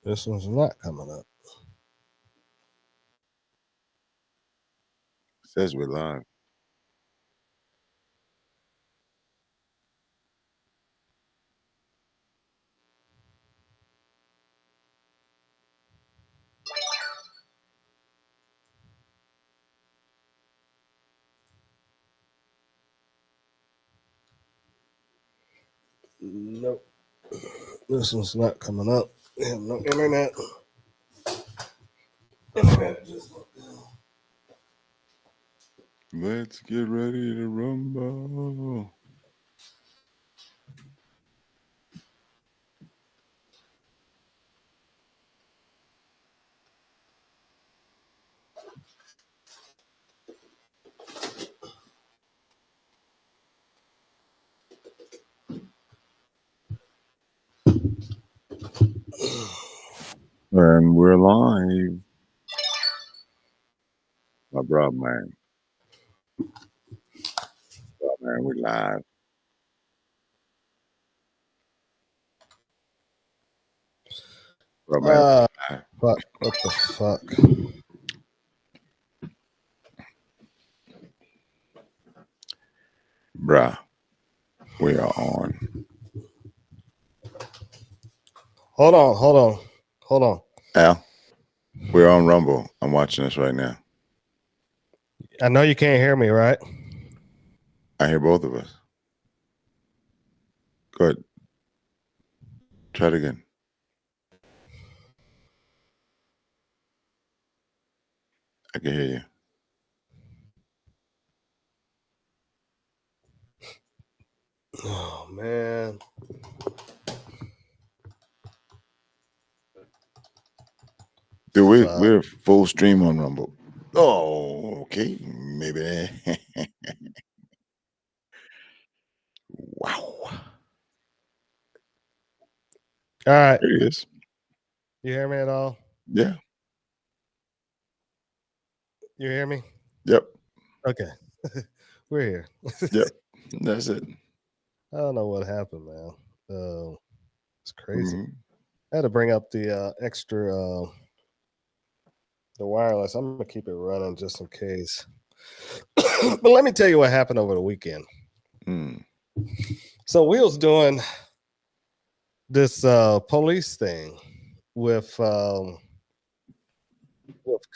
This one's not coming up. It says we're live. Nope. This one's not coming up. I have no internet. Internet just went down. Let's get ready to rumble. And we're live. My bro, man. Bro, man, we live. Bro, man, live. Fuck. What the fuck? Bruh, we are on. Hold on. Al, we're on Rumble. I'm watching this right now. I know you can't hear me, right? I hear both of us. Go ahead. Try it again. I can hear you. Oh man. Dude, we're full stream on Rumble. Oh, okay. Maybe. Wow. All right. There he is. You hear me at all? Yeah. You hear me? Yep. Okay. We're here. Yep. That's it. I don't know what happened, man. It's crazy. Mhm. I had to bring up the extra the wireless. I'm gonna keep it running just in case. But let me tell you what happened over the weekend. Mm. So we was doing this police thing with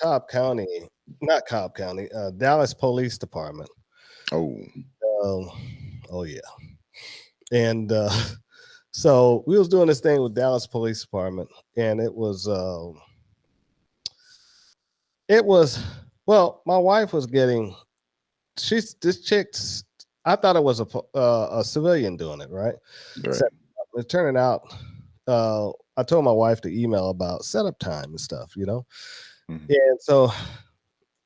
Cobb County, not Cobb County, Dallas Police Department. Oh. Oh yeah. And so we was doing this thing with Dallas Police Department, and it was well, my wife was getting this chick's. I thought it was a civilian doing it, right? Right. So, it turned out I told my wife to email about setup time and stuff, you know. Mhm. And so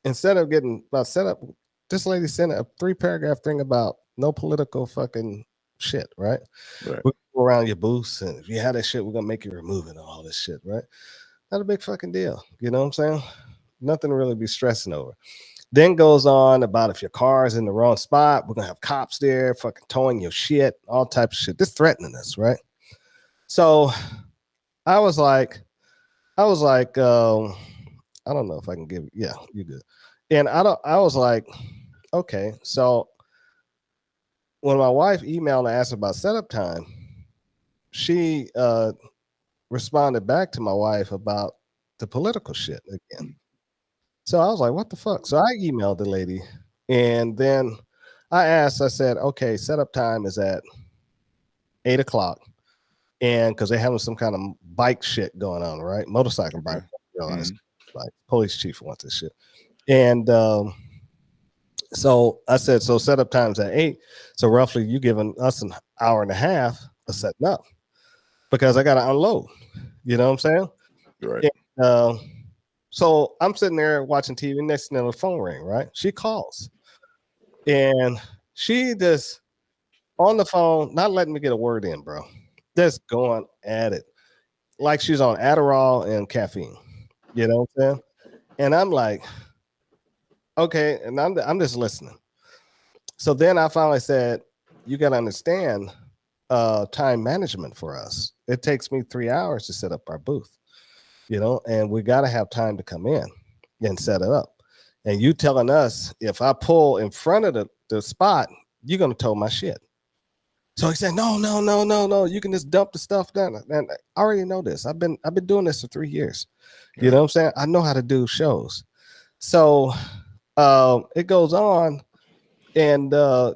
instead of getting about setup, this lady sent a 3-paragraph thing about no political fucking shit, right? Right. We go around your booths, and if you have that shit, we're gonna make you remove it and all this shit, right? Not a big fucking deal, you know what I'm saying? Nothing to really be stressing over. Then goes on about if your car is in the wrong spot, we're gonna have cops there, fucking towing your shit, all types of shit. This threatening us, right? So I was like, I don't know if I can give. Yeah, you good. And I was like, okay. So when my wife emailed and asked about setup time, she responded back to my wife about the political shit again. So I was like, what the fuck? So I emailed the lady, and then I said, okay, setup time is at 8 o'clock. And because they're having some kind of bike shit going on, right? Motorcycle bike. Realize, like, police chief wants this shit. And so I said, so setup time's at 8. So roughly you giving us an hour and a half of setting up because I got to unload. You know what I'm saying? Right. And, so I'm sitting there watching TV. Next thing the phone ring, right? She calls, and she just on the phone, not letting me get a word in, bro. Just going at it like she's on Adderall and caffeine. You know what I'm saying? And I'm like, okay, and I'm just listening. So then I finally said, you got to understand time management for us. It takes me 3 hours to set up our booth. and we got to have time to come in and set it up. And you telling us if I pull in front of the spot, you're going to tow my shit. So he said, no. You can just dump the stuff down. And I already know this. I've been doing this for 3 years. You know what I'm saying? I know how to do shows. So it goes on, and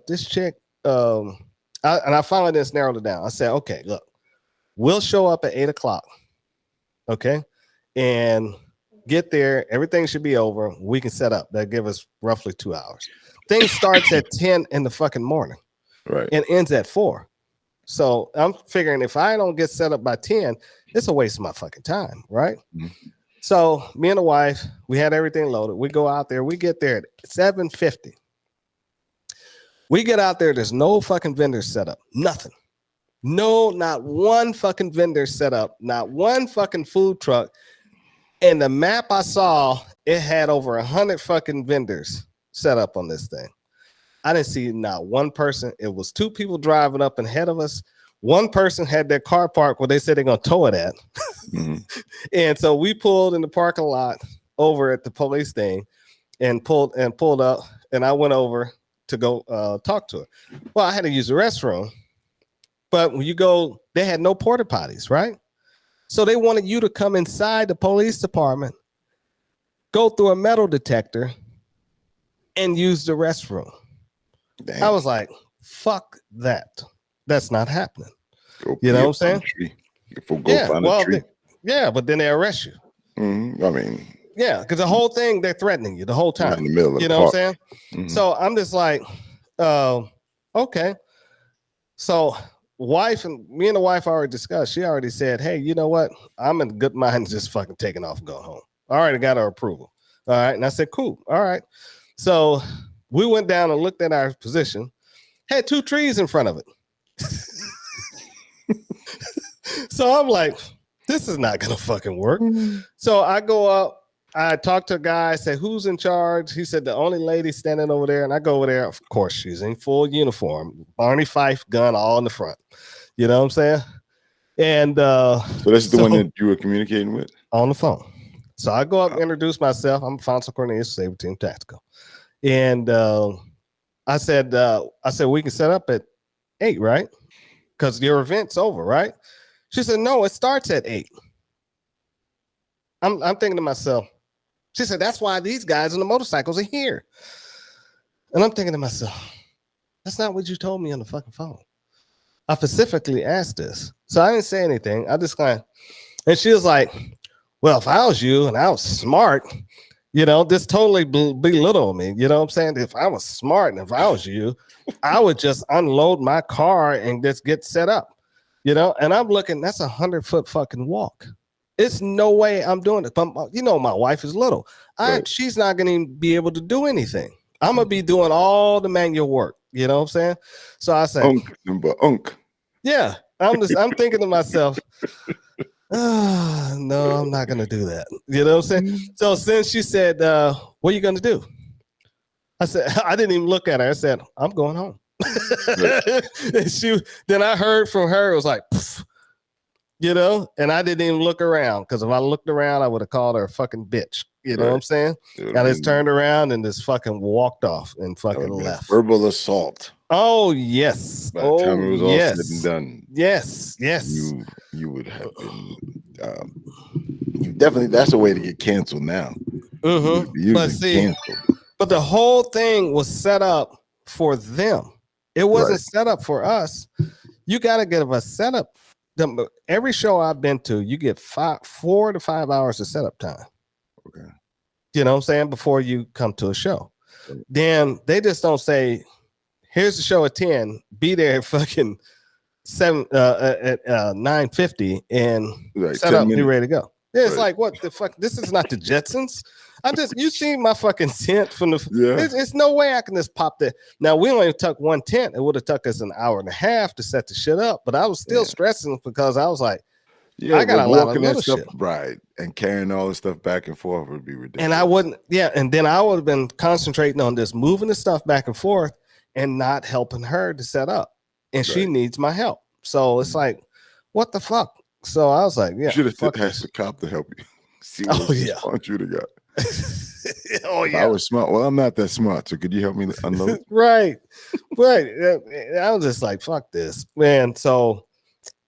this chick, I finally just narrowed it down. I said, okay, look, we'll show up at 8:00. Okay. And get there. Everything should be over. We can set up. That give us roughly 2 hours. Thing starts at 10 in the fucking morning. Right. And ends at 4. So I'm figuring if I don't get set up by 10, it's a waste of my fucking time, right? Mm-hmm. So me and the wife, we had everything loaded. We go out there. We get there at 7:50. We get out there. There's no fucking vendors set up. Nothing. No, not one fucking vendor set up. Not one fucking food truck. And the map I saw, it had over 100 fucking vendors set up on this thing. I didn't see not one person. It was 2 people driving up ahead of us. One person had their car parked where they said they're going to tow it at. Mm-hmm. And so we pulled in the parking lot over at the police thing and pulled up. And I went over to go talk to her. Well, I had to use the restroom. But when you go, they had no porta potties, right? So they wanted you to come inside the police department, go through a metal detector, and use the restroom. Damn. I was like, fuck that. That's not happening. You know what I'm saying? But then they arrest you. Mm-hmm. I mean, yeah, because the whole thing, they're threatening you the whole time. In the middle of you know what I'm saying? Mm-hmm. So I'm just like, okay. So me and the wife already discussed. She already said, hey, you know what? I'm in good mind just fucking taking off and going home. I already got her approval. All right. And I said, cool. All right. So we went down and looked at our position, had 2 trees in front of it. So I'm like, this is not going to fucking work. Mm-hmm. So I go up, I talked to a guy, I said, who's in charge? He said, the only lady standing over there. And I go over there. Of course, she's in full uniform, Barney Fife gun all in the front. You know what I'm saying? And so that's the one that you were communicating with? On the phone. So I go up and introduce myself. I'm Fonso Cornelius, Saber Team Tactical. And I said, we can set up at 8, right? Because your event's over, right? She said, no, it starts at 8. I'm thinking to myself, she said, that's why these guys on the motorcycles are here. And I'm thinking to myself, that's not what you told me on the fucking phone. I specifically asked this. So I didn't say anything. I just kind of, and she was like, well, if I was you and I was smart, this totally belittle me. You know what I'm saying? If I was smart and if I was you, I would just unload my car and just get set up, and I'm looking, that's 100-foot fucking walk. It's no way I'm doing it. But my wife is little. Right. She's not going to be able to do anything. I'm going to be doing all the manual work. You know what I'm saying? So I said, yeah, I'm thinking to myself, no, I'm not going to do that. You know what I'm saying? So since she said, what are you going to do? I said, I didn't even look at her. I said, I'm going home. And then I heard from her, it was like, poof, and I didn't even look around, because if I looked around, I would have called her a fucking bitch. You know what I'm saying? I just turned around and just fucking walked off and fucking left. Verbal assault. Oh, yes. By the time it was all said and done. Yes. You would have been, you definitely, that's a way to get canceled now. Mm-hmm. But the whole thing was set up for them. It wasn't set up for us. You got to give us setup. Every show I've been to, you get 4 to 5 hours of setup time. Okay. You know what I'm saying? Before you come to a show. Then they just don't say, here's the show at 10, be there at fucking 9:50 and set up and be ready to go. Yeah, it's like, what the fuck? This is not the Jetsons. You seen my fucking tent from the. Yeah. It's no way I can just pop that. Now we only took one tent. It would have took us an hour and a half to set the shit up, but I was still stressing because I was like, I got a lot of little shit. Right, and carrying all the stuff back and forth would be ridiculous. And I wouldn't. Yeah, and then I would have been concentrating on this, moving the stuff back and forth, and not helping her to set up. And she needs my help. So it's like, what the fuck? So I was like, yeah. You should have asked the cop to help you. See what response you'd have got. If I was smart. Well, I'm not that smart, so could you help me unload? Right. I was just like, fuck this, man. So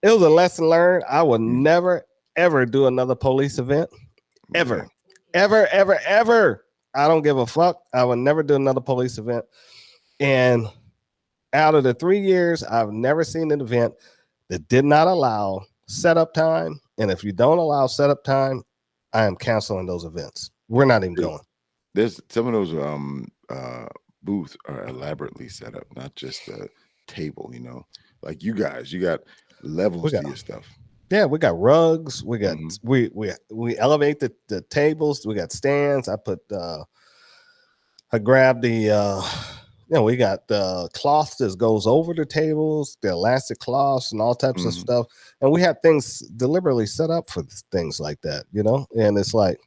it was a lesson learned. I would never, ever do another police event. Ever. I don't give a fuck. I would never do another police event. And out of the 3 years, I've never seen an event that did not allow setup time. And if you don't allow setup time, I am canceling those events. We're not even going. There's some of those booths are elaborately set up, not just a table, you know. Like you guys, you got levels to your stuff. Yeah, we got rugs. We got we elevate the tables. We got stands. I grabbed the we got the cloth that goes over the tables, the elastic cloths and all types of stuff. And we had things deliberately set up for things like that, you know? And it's like,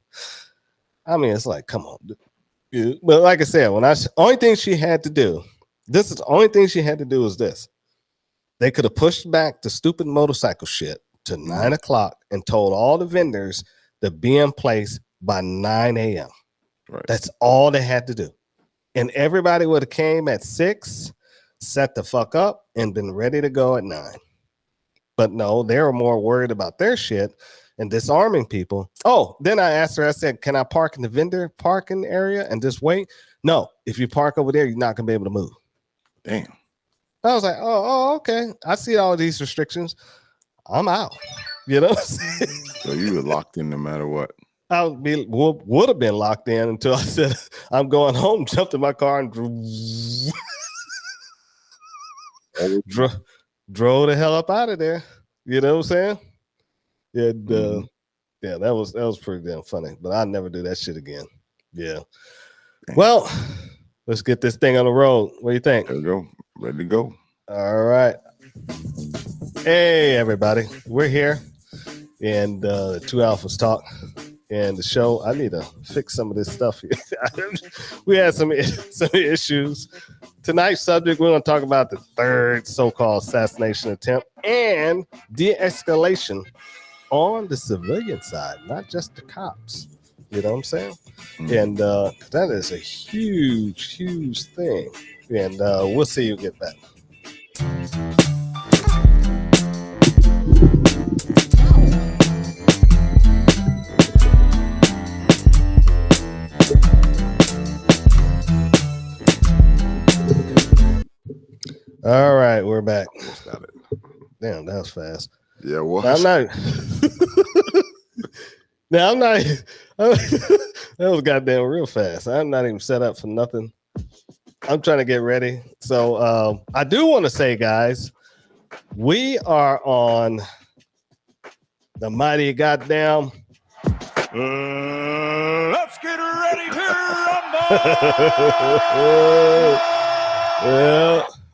come on. But like I said, only thing she had to do is this. They could have pushed back the stupid motorcycle shit to 9 o'clock and told all the vendors to be in place by 9 a.m. Right. That's all they had to do. And everybody would have came at 6, set the fuck up, and been ready to go at 9. But no, they were more worried about their shit and disarming people. Oh, then I asked her, I said, can I park in the vendor parking area and just wait? No, if you park over there, you're not going to be able to move. Damn. I was like, oh, okay. I see all these restrictions. I'm out. You know what I'm saying? So you were locked in no matter what. I would have been locked in until I said, I'm going home, jumped in my car and drove the hell up out of there. You know what I'm saying? Yeah, that was pretty damn funny. But I'll never do that shit again. Yeah. Well, let's get this thing on the road. What do you think? There we go. Ready to go. All right. Hey, everybody. We're here. And Two Alphas Talk. And the show, I need to fix some of this stuff here. We had some issues. Tonight's subject, we're going to talk about the third so-called assassination attempt and de-escalation on the civilian side, not just the cops. You know what I'm saying? And that is a huge, huge thing. And we'll see you get back. All right, we're back. Damn, that was fast. Yeah, well, I'm not. Now I'm not. That was goddamn real fast. I'm not even set up for nothing. I'm trying to get ready. So I do want to say, guys, we are on the mighty goddamn. Let's get ready to rumble.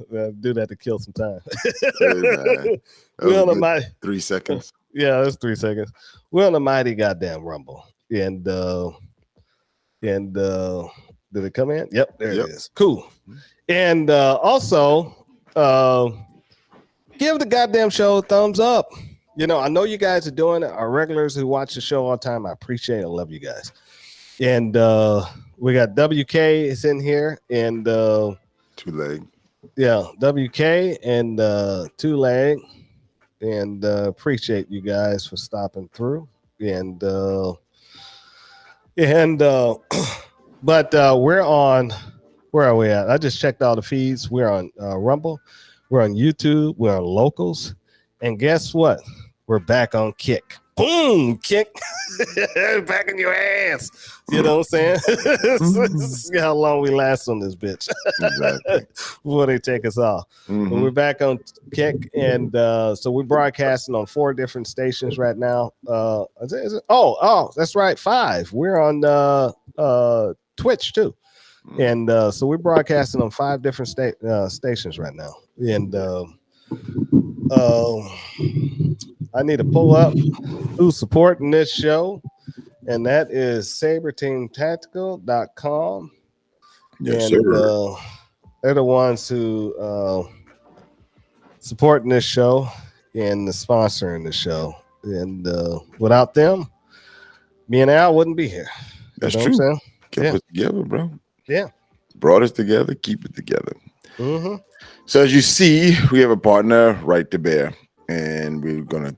Well, do that to kill some time. Hey, We're on the mighty 3 seconds. Yeah, that's 3 seconds. We're on the mighty goddamn rumble. And did it come in? Yep, there it is. Cool. And also give the goddamn show a thumbs up. You know, I know you guys are doing it. Our regulars who watch the show all the time, I appreciate it. I love you guys. And we got WK is in here and Two leg. Yeah, WK and Two Leg. And appreciate you guys for stopping through. And but we're on, where are we at? I just checked all the feeds. We're on Rumble, we're on YouTube, we're on Locals, and guess what? We're back on Kick. Boom, Kick. Back in your ass. You know what I'm saying? See how long we last on this bitch. Exactly. Before they take us off. But we're back on Kick, and so we're broadcasting on 4 different stations right now. Is it? Oh, that's right, 5. We're on Twitch too. And so we're broadcasting on 5 different stations right now. And I need to pull up who's supporting this show, and that is SaberTeamTactical.com. Yes, and sir. They're the ones who supporting this show and sponsoring the show. And without them, Me and Al wouldn't be here. That's You know what I'm true. saying? Kept Yeah. us together, bro. Yeah. Brought us together. Keep it together. Mm-hmm. So as you see, we have a partner, Right to Bear, and we're gonna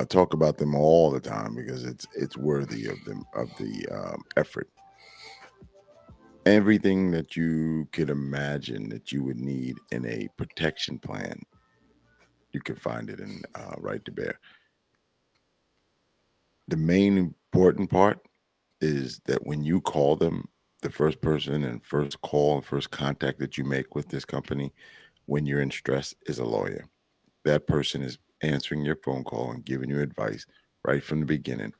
talk about them all the time because it's worthy of the effort. Everything that you could imagine that you would need in a protection plan, you can find it in Right to Bear. The main important part is that when you call them, the first person and first call, first contact that you make with this company when you're in stress is a lawyer. That person is answering your phone call and giving you advice right from the beginning,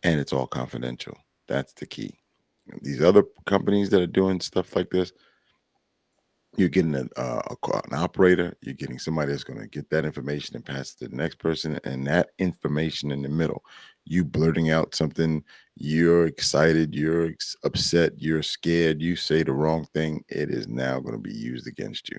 and it's all confidential. That's the key. These other companies that are doing stuff like this, you're getting an operator, you're getting somebody that's going to get that information and pass it to the next person, and that information in the middle, you blurting out something, you're excited, you're upset, you're scared, you say the wrong thing, it is now going to be used against you.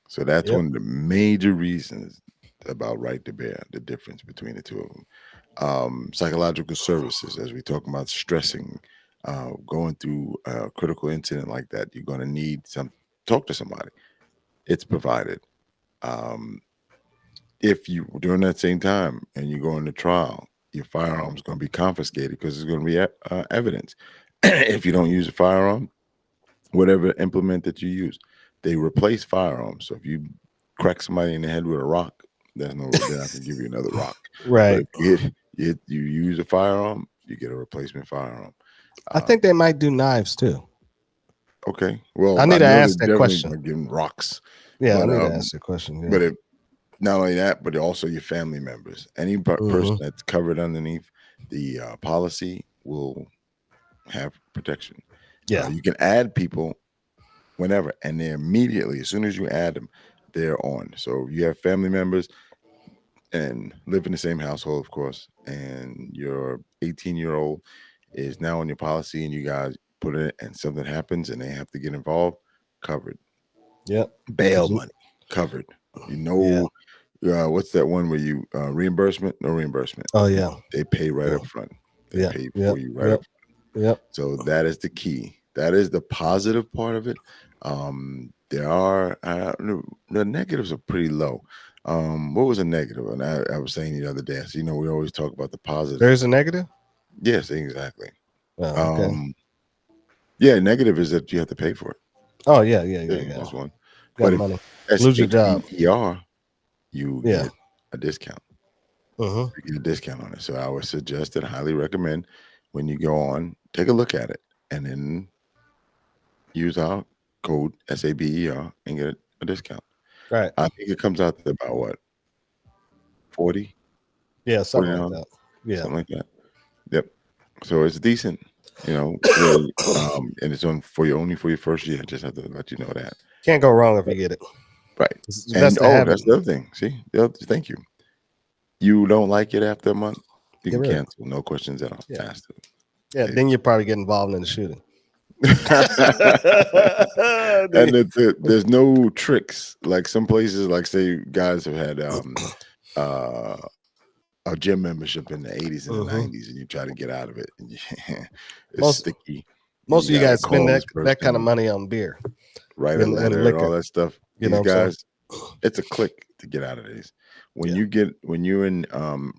So that's Yep. one of the major reasons about Right to Bear, the difference between the two of them. Psychological services, as we talk about stressing, going through a critical incident like that, you're going to need some talk to somebody. It's provided. Um, if you during that same time and you go into trial, your firearm's going to be confiscated because there's going to be evidence. If you don't use a firearm, whatever implement that you use, they replace firearms. So if you crack somebody in the head with a rock, they're not gonna give you another rock. But Right. if you use a firearm, you get a replacement firearm. I think they might do knives too. Okay, well, I I need to know they're ask that definitely question. giving rocks, Yeah, I but need to ask that question. Yeah. but it, not only that, but also your family members. Any person Mm-hmm. that's covered underneath the policy will have protection. Yeah. You can add people whenever, and they immediately, as soon as you add them, they're on. So you have family members and live in the same household, of course, and your 18-year-old is now on your policy, and you guys put it, and something happens, and they have to get involved, covered. Yep. Bail 'Cause money, covered. You yeah. know, what's that one where you reimbursement? No reimbursement. Oh yeah. They pay right Yeah. up front. They Yeah. pay Yep. for you right up. Yep. Yep. So that is the key. That is the positive part of it. There are the negatives are pretty low. What was a negative? And I was saying the other day, so, we always talk about the positive. There's a negative. Yes, exactly. Oh, okay. Yeah, negative is that you have to pay for it. Oh yeah. Yeah. Yeah. Yeah, Yeah. that's one. Got But if money. Lose your job. SHBER, you Yeah. get a discount. Mm-hmm. You get a discount on it. So I would suggest and highly recommend when you go on, take a look at it, and then use our code SABER and get a discount. Right. I think it comes out to about what, 40, Yeah. Something like $40, that. Yeah. something like that. Yep. So it's decent, and it's on for you only for your first year. I just have to let you know that. Can't go wrong if you get it. Right. It's And best to have that's it. the other thing. See, thank you. You don't like it after a month, you Get can rid of it. cancel. No questions at all. Yeah. Asked. Yeah. Then you probably get involved in the shooting. And there's no tricks like some places, like say guys have had uh a gym membership in the 80s and the Mm-hmm. 90s, and you try to get out of it, and it's Most sticky. most You of you gotta guys spend call that this that kind of person, money on beer write a and letter, and all liquor. that stuff. You know These what I'm saying? guys, it's a click to get out of these. When Yeah. you're in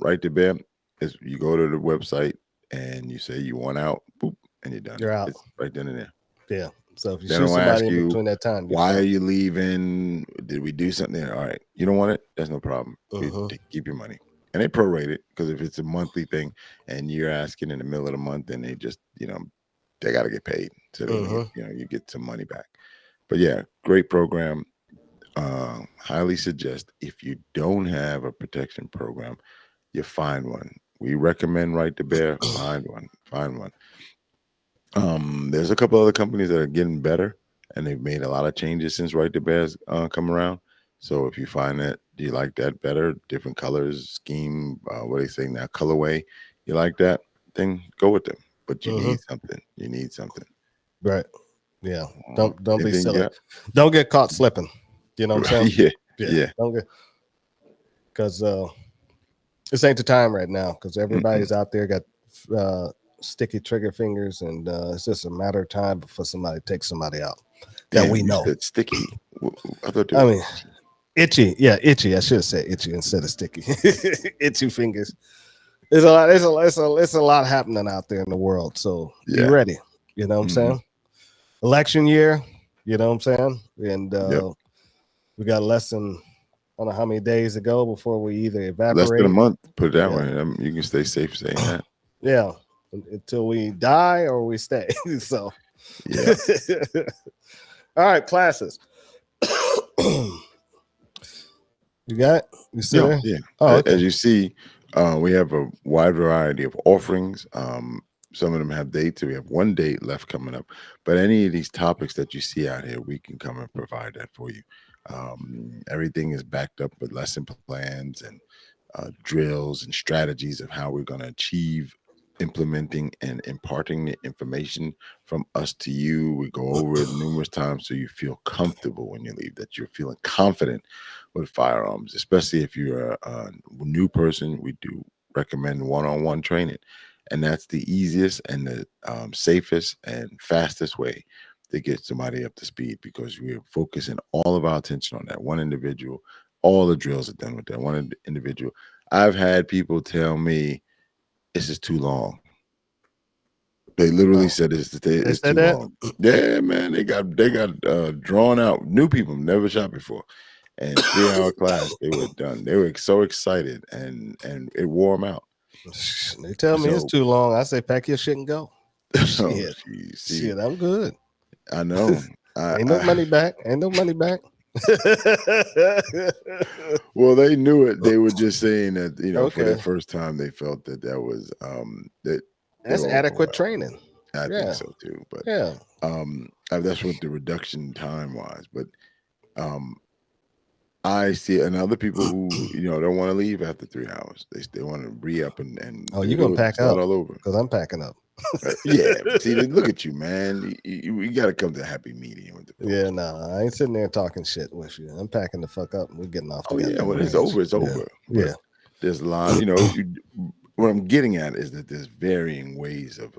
Right to Bear, is you go to the website and you say you want out, boop, and you're done. You're out. It's right then and there. Yeah. So if you They shoot don't somebody ask in you, between that time, get why are shot. you leaving? Did we do something? All right, you don't want it. That's no problem. You Mm-hmm. keep your money, and they prorate it because if it's a monthly thing and you're asking in the middle of the month, then they just they got to get paid, so they're gonna Mm-hmm. get you get some money back. But yeah, great program. Highly suggest if you don't have a protection program, you find one. We recommend Right to Bear. Find one. Find one. There's a couple other companies that are getting better, and they've made a lot of changes since Right to Bear's come around. So if you find that you like that better, different colors, scheme, what do they say now, colorway, you like that, then go with them. But you Mm-hmm. need something. You need something. Right. Yeah. Don't be Anything you silly. got? Don't get caught slipping. You know what I'm saying? Yeah. Yeah. Yeah. Don't get because this ain't the time right now because Mm-mm. everybody's out there got sticky trigger fingers, and it's just a matter of time before somebody takes somebody out that Damn, we you know. said sticky. I thought they I were mean, itchy. Yeah, itchy. I should have said itchy instead of sticky. Itchy fingers. There's a lot. It's a lot happening out there in the world. So be Yeah. ready. You know what I'm Mhm. saying? Election year. You know what I'm saying? And Yep. we got less than I don't know how many days to go before we either evaporate. Less than a month. Put it that Yeah. way. You can stay safe saying that. Yeah, until we die or we stay. So Yeah. all right, classes. You got it? You still there? Yeah. Oh, okay. As you see, we have a wide variety of offerings. Some of them have dates. We have one date left coming up. But any of these topics that you see out here, we can come and provide that for you. Everything is backed up with lesson plans and drills and strategies of how we're going to achieve implementing and imparting the information from us to you. We go over it numerous times so you feel comfortable when you leave, that you're feeling confident with firearms, especially if you're a new person. We do recommend one-on-one training, and that's the easiest and the safest and fastest way to get somebody up to speed, because we're focusing all of our attention on that one individual. All the drills are done with that one individual. I've had people tell me this is too long. They literally said it's said too that? long. Yeah, man. They got drawn out. New people never shot before. And 3-hour class, they were done. They were so excited, and it wore them out. They tell me it's too long. I say pack your shit and go. Shit, shit, I'm good. I know. Ain't no money back. Ain't no money back. Well, they knew it. They were just saying that, for Okay. the first time, they felt that was That's adequate training. I think so too. But yeah, that's what the reduction time was. But I see, and other people who don't want to leave after 3 hours. They want to re-up and you're gonna pack start up all over. because I'm packing up. Yeah, but see, look at you, man. You got to come to a happy medium with the folks. Yeah, no, I ain't sitting there talking shit with you. I'm packing the fuck up and we're getting off. Oh yeah, when it's over, it's over. Yeah, there's a lot. What I'm getting at is that there's varying ways of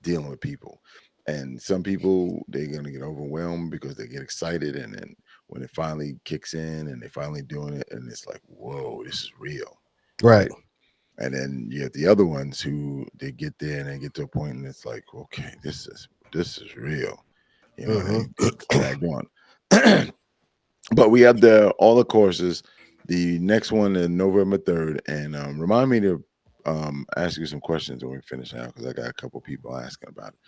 dealing with people, and some people, they're gonna get overwhelmed because they get excited, and then when it finally kicks in and they're finally doing it, and it's like, whoa, this is real, right? And then you have the other ones who they get there and they get to a point and it's like, okay, this is real, and they drag on. But we have all the courses. The next one is November 3rd, and remind me to ask you some questions when we finish out, because I got a couple people asking about it.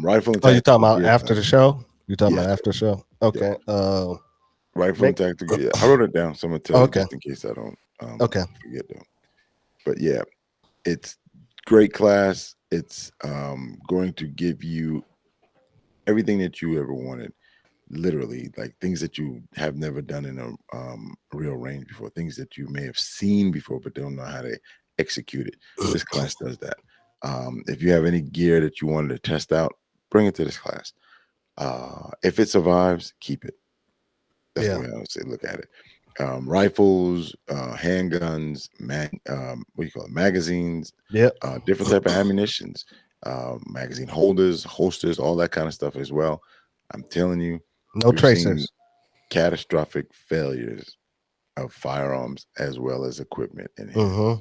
Rifle and tactical. Oh, you talking about after the show? You talking about after the show? Okay. Yeah. Rifle and tactical. Yeah, I wrote it down. So I'm gonna tell you just in case I don't forget though. But yeah, it's great class. It's going to give you everything that you ever wanted. Literally, like things that you have never done in a real range before, things that you may have seen before but don't know how to execute it. This class does that. If you have any gear that you wanted to test out, bring it to this class. If it survives, keep it. That's the way I would say look at it. Rifles, handguns, magazines, different type of ammunitions, magazine holders, holsters, all that kind of stuff as well. I'm telling you, no tracers. Catastrophic failures of firearms as well as equipment in here.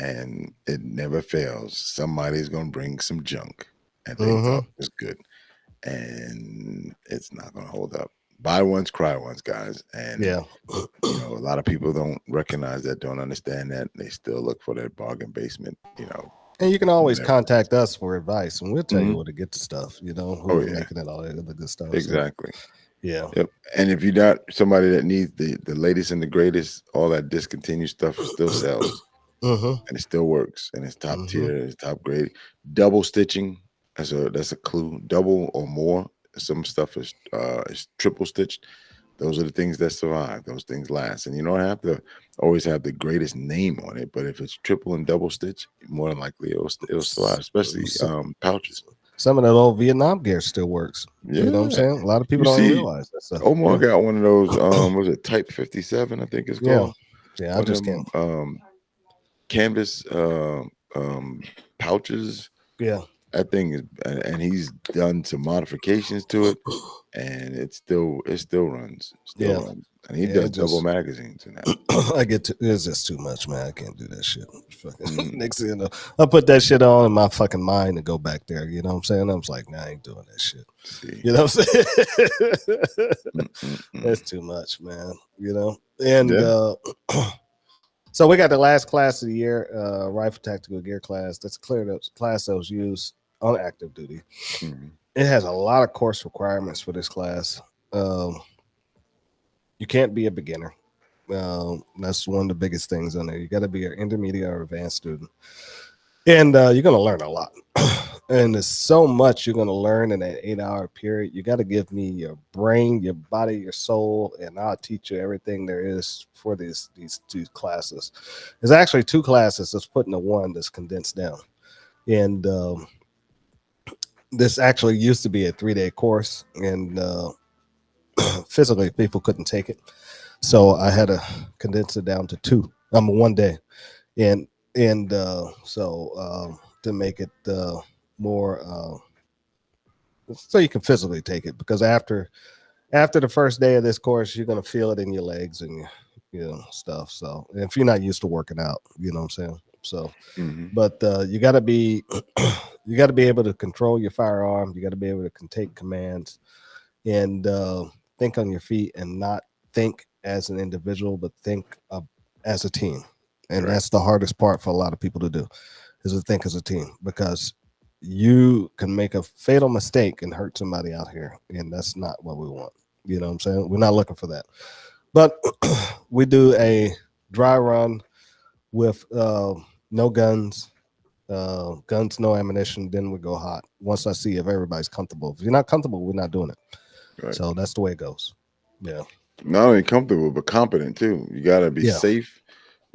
And it never fails. Somebody's gonna bring some junk and they thought it was good, and it's not gonna hold up. Buy once, cry once, guys. And a lot of people don't recognize that, don't understand that. They still look for that bargain basement, And you can always contact us for advice, and we'll tell you where to get the stuff. Who's making it, all that other good stuff. Exactly. So, yeah. Yep. And if you're not somebody that needs the latest and the greatest, all that discontinued stuff still sells, and it still works, and it's top tier, it's top grade. Double stitching, that's a clue. Double or more. Some stuff is triple stitched. Those are the things that survive. Those things last, and you don't have to always have the greatest name on it. But if it's triple and double stitch, more than likely it'll survive. Especially pouches. Some of that old Vietnam gear still works. Yeah. You know what I'm saying? A lot of people don't realize that stuff. Omar got one of those. Was it Type 57? I think it's called. Yeah, I just can't. Canvas. pouches. Yeah. That thing is, and he's done some modifications to it, and it still runs, Yeah. and he Yeah, does it double just magazines and that. it's just too much, man. I can't do that shit. Fucking Mhm. next thing you know, I put that shit on in my fucking mind and go back there. You know what I'm saying? I was like, nah, I ain't doing that shit. See, You know what I'm saying? Mm-mm-mm. That's too much, man. You know? And Yeah. so we got the last class of the year, rifle tactical gear class. That's clear class that was used on active duty. Mhm. It has a lot of course requirements for this class. You can't be a beginner. That's one of the biggest things on there. You got to be an intermediate or advanced student, and you're going to learn a lot. And there's so much you're going to learn in that 8 hour period. You got to give me your brain, your body, your soul, and I'll teach you everything there is for these two classes. There's actually two classes that's put into one that's condensed down, and this actually used to be a 3 day course, and physically people couldn't take it, so I had to condense it down to two. I'm 1 day, and to make it more so you can physically take it, because after the first day of this course, you're gonna feel it in your legs and stuff. So if you're not used to working out, you know what I'm saying. So, Mhm. but you got to be you got to be able to control your firearm. You got to be able to take commands and think on your feet, and not think as an individual, but think as a team. And Right. that's the hardest part for a lot of people to do, is to think as a team, because you can make a fatal mistake and hurt somebody out here, and that's not what we want. You know what I'm saying? We're not looking for that. But we do a dry run with no guns, guns, no ammunition. Then we go hot. Once I see if everybody's comfortable. If you're not comfortable, we're not doing it. Right. So that's the way it goes. Yeah. Not only comfortable but competent too. You got to be Yeah. safe.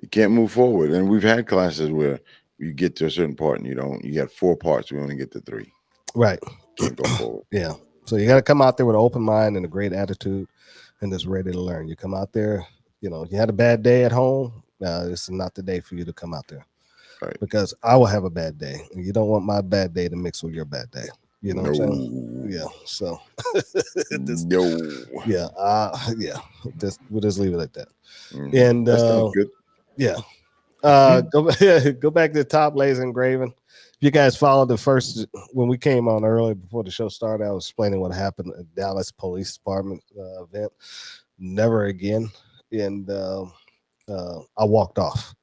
You can't move forward. And we've had classes where you get to a certain part and you don't. You got 4 parts. We only get to 3. Right. Can't go forward. Yeah. So you got to come out there with an open mind and a great attitude, and just ready to learn. You come out there, you had a bad day at home. This is not the day for you to come out there, Right. because I will have a bad day, and you don't want my bad day to mix with your bad day. You know what I'm saying? No. Yeah. So, No. yeah. We'll just leave it like that. Mhm. And That sounds good. yeah. Mhm. Go back to the top, laser engraving. If you guys followed the first, when we came on early before the show started, I was explaining what happened at Dallas Police Department event. Never again. And I walked off.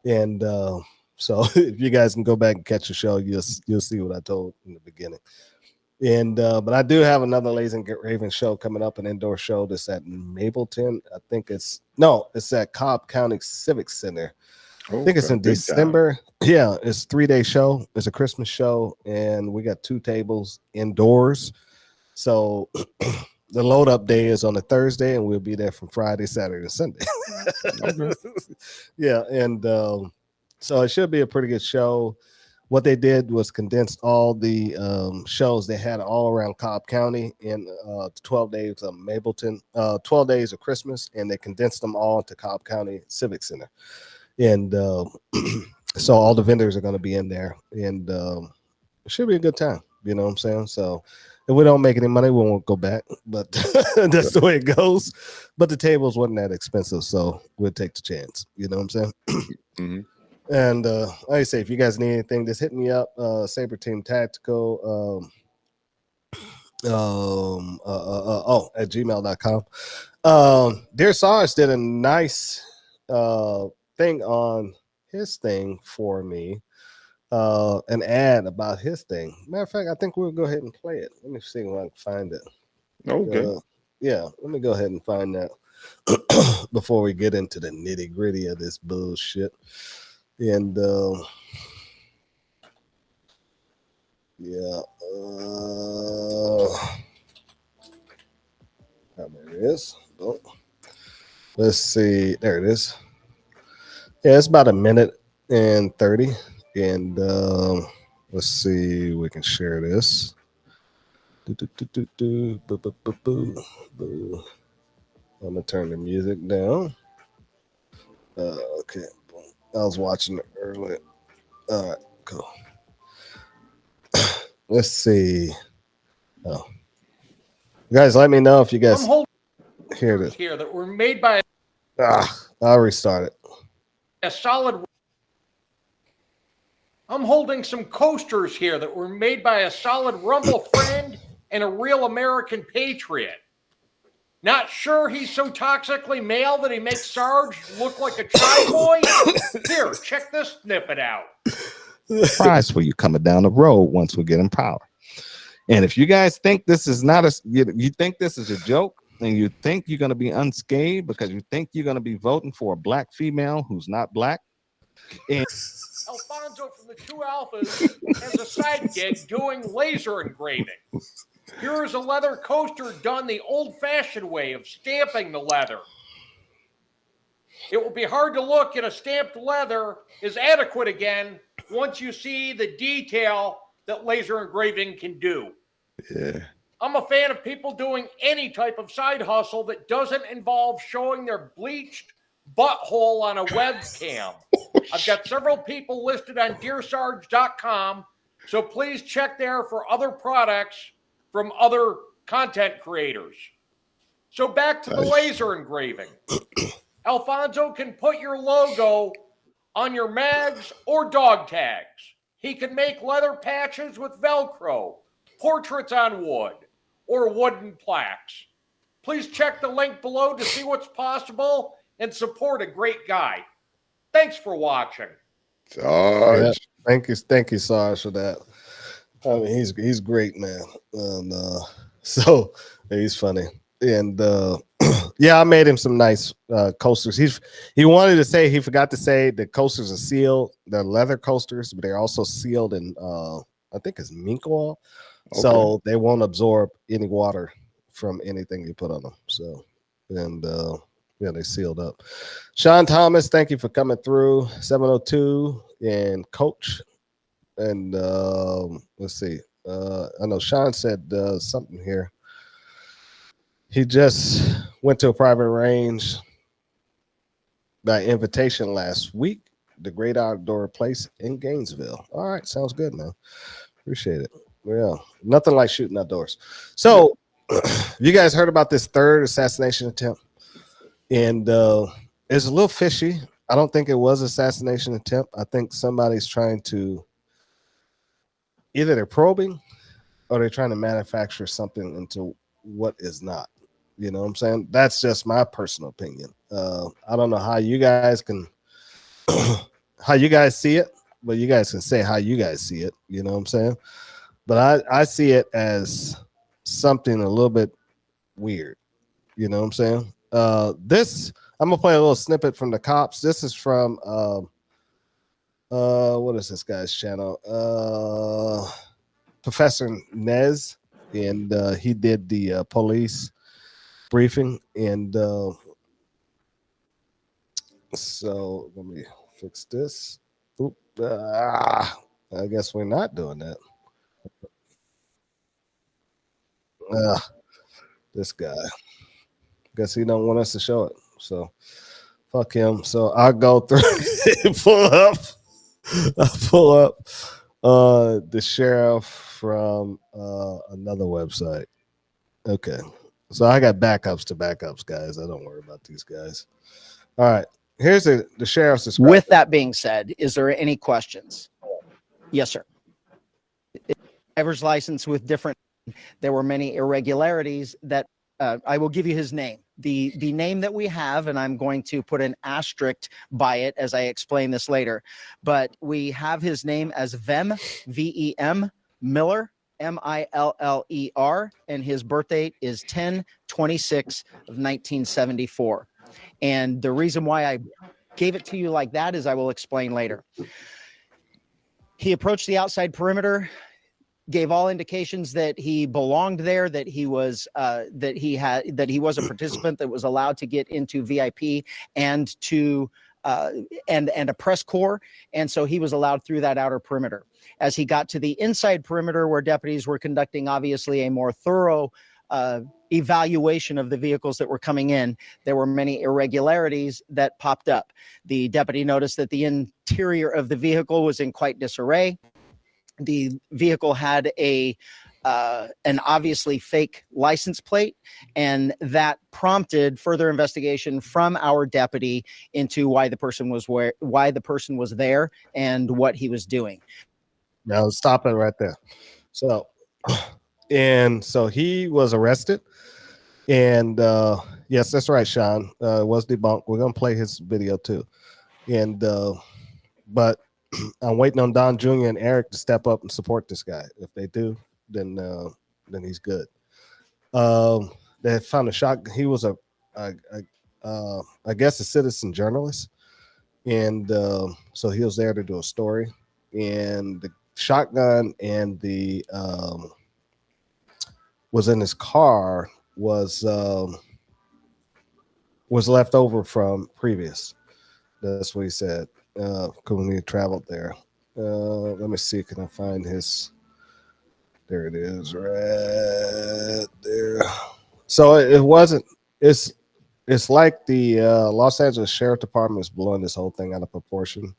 And so if you guys can go back and catch the show, you'll see what I told in the beginning. And but I do have another Laser Engraving show coming up, an indoor show that's at Mapleton. I think it's at Cobb County Civic Center. I think it's Okay. in Big time. December. Yeah, it's a 3 day show. It's a Christmas show, and we got 2 tables indoors. So the load up day is on a Thursday, and we'll be there from Friday, Saturday, and Sunday. Okay. Yeah, and so it should be a pretty good show. What they did was condensed all the shows they had all around Cobb County in 12 days of Mapleton, 12 days of Christmas, and they condensed them all to Cobb County Civic Center. And so all the vendors are going to be in there, and it should be a good time. You know what I'm saying? So if we don't make any money, we won't go back, but that's the way it goes. But the tables wasn't that expensive, so we'll take the chance. You know what I'm saying? Mhm. And like I say, if you guys need anything, just hit me up. Saber Team Tactical. At gmail.com. Dear SARS did a nice thing on his thing for me, an ad about his thing. Matter of fact, I think we'll go ahead and play it. Let me see if I can find it. Okay. Yeah, let me go ahead and find that before we get into the nitty gritty of this bullshit. And yeah, there it is. Oh, let's see. There it is. Yeah, it's about a minute and 30. And let's see, we can share this. Do, do, do, do, do. Boo, boo, boo, boo, boo. I'm gonna turn the music down. Okay, I was watching it earlier. All right, cool. Let's see. Oh, guys, let me know if you guys I'm holding hear this. here that were made by I'll restart it. a solid. I'm holding some coasters here that were made by a solid Rumble friend and a real American patriot. Not sure he's so toxically male that he makes Sarge look like a chai boy? Here, check this snippet out. Prize for you coming down the road once we get in power. And if you guys think this is not you think this is a joke, and you think you're going to be unscathed because you think you're going to be voting for a black female who's not black, and Alfonso from the Two Alphas has a side gig doing laser engraving. Here is a leather coaster done the old-fashioned way of stamping the leather. It will be hard to look at a stamped leather is adequate again once you see the detail that laser engraving can do. Yeah. I'm a fan of people doing any type of side hustle that doesn't involve showing their bleached butthole on a webcam. I've got several people listed on DearSarge.com, so please check there for other products from other content creators. So back to the laser engraving. Alfonso can put your logo on your mags or dog tags. He can make leather patches with Velcro, portraits on wood, or wooden plaques. Please check the link below to see what's possible and support a great guy. Thanks for watching. Sarge. Yeah, thank you, Sarge, for that. I mean, he's great, man. And so he's funny. And yeah, I made him some nice coasters. He wanted to say, he forgot to say the coasters are sealed. They're leather coasters, but they're also sealed in I think it's mink oil. Okay. So they won't absorb any water from anything you put on them. So, and yeah, they sealed up. Sean Thomas, thank you for coming through. 702 and Coach. And let's see. I know Sean said something here. He just went to a private range by invitation last week, the Great Outdoor Place in Gainesville. All right, sounds good, man. Appreciate it. Well, nothing like shooting outdoors. So, you guys heard about this third assassination attempt? And it's a little fishy. I don't think it was assassination attempt. I think somebody's trying to, either they're probing or they're trying to manufacture something into what is not. You know what I'm saying? That's just my personal opinion. I don't know how you guys can, how you guys see it, but you guys can say how you guys see it. You know what I'm saying? But I see it as something a little bit weird. You know what I'm saying? This, I'm gonna play a little snippet from the cops. This is from what is this guy's channel? Professor Nez, and he did the police briefing, and so let me fix this. Oop, I guess we're not doing that. This guy, guess he don't want us to show it, so fuck him. So I'll go through pull up the sheriff from another website. Okay, so I got backups to backups, guys. I don't worry about these guys. All right, here's the sheriff's description. With that being said, is there any questions? Yes, sir. Driver's license with different, there were many irregularities that I will give you his name. The name that we have, and I'm going to put an asterisk by it as I explain this later, but we have his name as Vem, V-E-M, Miller, M-I-L-L-E-R, and his birth date is 10/26 of 1974. And the reason why I gave it to you like that is I will explain later. He approached the outside perimeter, gave all indications that he belonged there, that he was that he was a participant that was allowed to get into VIP and to and a press corps, and so he was allowed through that outer perimeter. As he got to the inside perimeter, where deputies were conducting obviously a more thorough evaluation of the vehicles that were coming in, there were many irregularities that popped up. The deputy noticed that the interior of the vehicle was in quite disarray. The vehicle had an obviously fake license plate, and that prompted further investigation from our deputy into why the person was there and what he was doing. Now stop it right there. So, and so he was arrested, and yes, that's right, Sean. It was debunked. We're gonna play his video too, and but I'm waiting on Don Jr. and Eric to step up and support this guy. If they do, then he's good. They found a shot. He was I guess a citizen journalist, and so he was there to do a story, and the shotgun and the was in his car was left over from previous. That's what he said. When he traveled there. Let me see. Can I find his? There it is, right there. So it wasn't. It's like the Los Angeles Sheriff Department is blowing this whole thing out of proportion